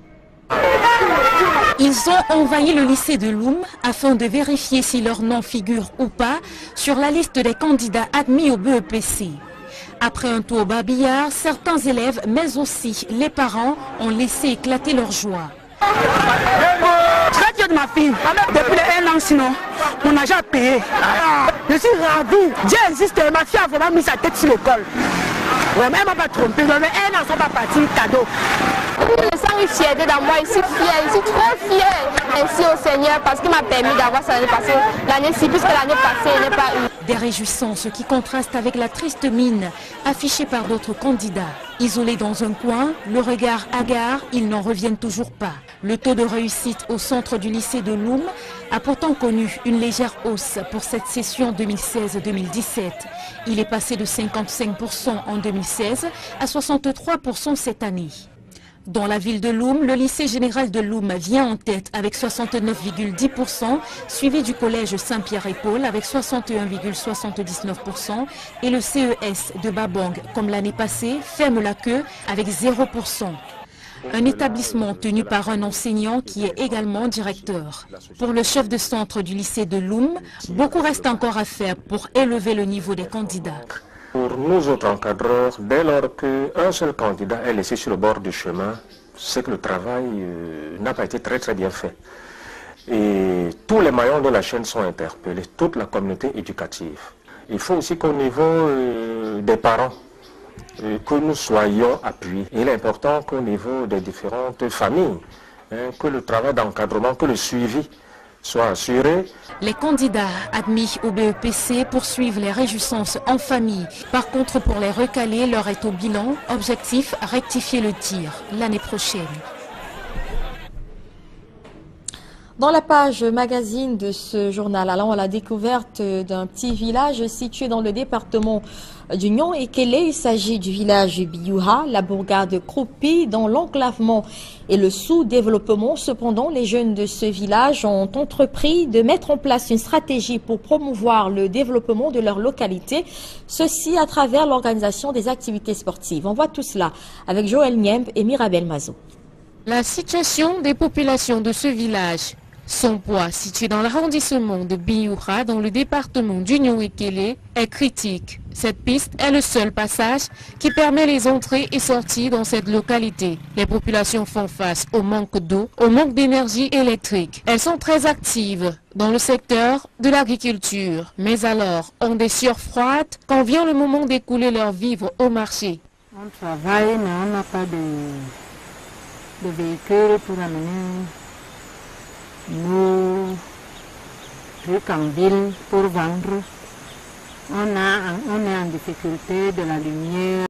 C: Ils ont envahi le lycée de Loum afin de vérifier si leur nom figure ou pas sur la liste des candidats admis au BEPC. Après un tour babillard, certains élèves, mais aussi les parents, ont laissé éclater leur joie.
Q: Très fier de ma fille. Depuis les 1 an, sinon, mon agent a payé. Je suis ravi. Dieu existe. Ma fille a vraiment mis sa tête sur l'école. Vraiment, elle ne m'a pas trompé. Mais 1 an, ils sont pas partis. Cadeau.
R: Je sens une fierté dans moi. Je suis fière. Je suis trop fière. Merci au Seigneur parce qu'il m'a permis d'avoir ça l'année passée. L'année-ci, puisque l'année passée, il n'est pas eu.
C: Des réjouissances qui contrastent avec la triste mine affichée par d'autres candidats. Isolés dans un coin, le regard hagard, ils n'en reviennent toujours pas. Le taux de réussite au centre du lycée de Loum a pourtant connu une légère hausse pour cette session 2016-2017. Il est passé de 55% en 2016 à 63% cette année. Dans la ville de Loum, le lycée général de Loum vient en tête avec 69,10%, suivi du collège Saint-Pierre-et-Paul avec 61,79% et le CES de Babong, comme l'année passée, ferme la queue avec 0%. Un établissement tenu par un enseignant qui est également directeur. Pour le chef de centre du lycée de Loum, beaucoup reste encore à faire pour élever le niveau des candidats.
S: Pour nous autres encadreurs, dès lors qu'un seul candidat est laissé sur le bord du chemin, c'est que le travail n'a pas été très bien fait. Et tous les maillons de la chaîne sont interpellés, toute la communauté éducative. Il faut aussi qu'au niveau des parents, que nous soyons appuyés. Il est important qu'au niveau des différentes familles, que le travail d'encadrement, que le suivi soit assuré.
C: Les candidats admis au BEPC poursuivent les réjouissances en famille. Par contre, pour les recalés, l'heure est au bilan. Objectif, rectifier le tir l'année prochaine.
A: Dans la page magazine de ce journal, allons à la découverte d'un petit village situé dans le département d'Union et il s'agit du village Biouha, la bourgade Kroupi, dans l'enclavement et le sous-développement. Cependant, les jeunes de ce village ont entrepris de mettre en place une stratégie pour promouvoir le développement de leur localité, ceci à travers l'organisation des activités sportives. On voit tout cela avec Joël Niemb et Mirabel Mazo.
D: La situation des populations de ce village. Son poids, situé dans l'arrondissement de Biouha, dans le département d'Union-Ekele, est critique. Cette piste est le seul passage qui permet les entrées et sorties dans cette localité. Les populations font face au manque d'eau, au manque d'énergie électrique. Elles sont très actives dans le secteur de l'agriculture, mais alors ont des sueurs froides quand vient le moment d'écouler leurs vivres au marché.
T: On travaille, mais on n'a pas de véhicule pour amener nos trucs en ville pour vendre. On est en difficulté de la lumière.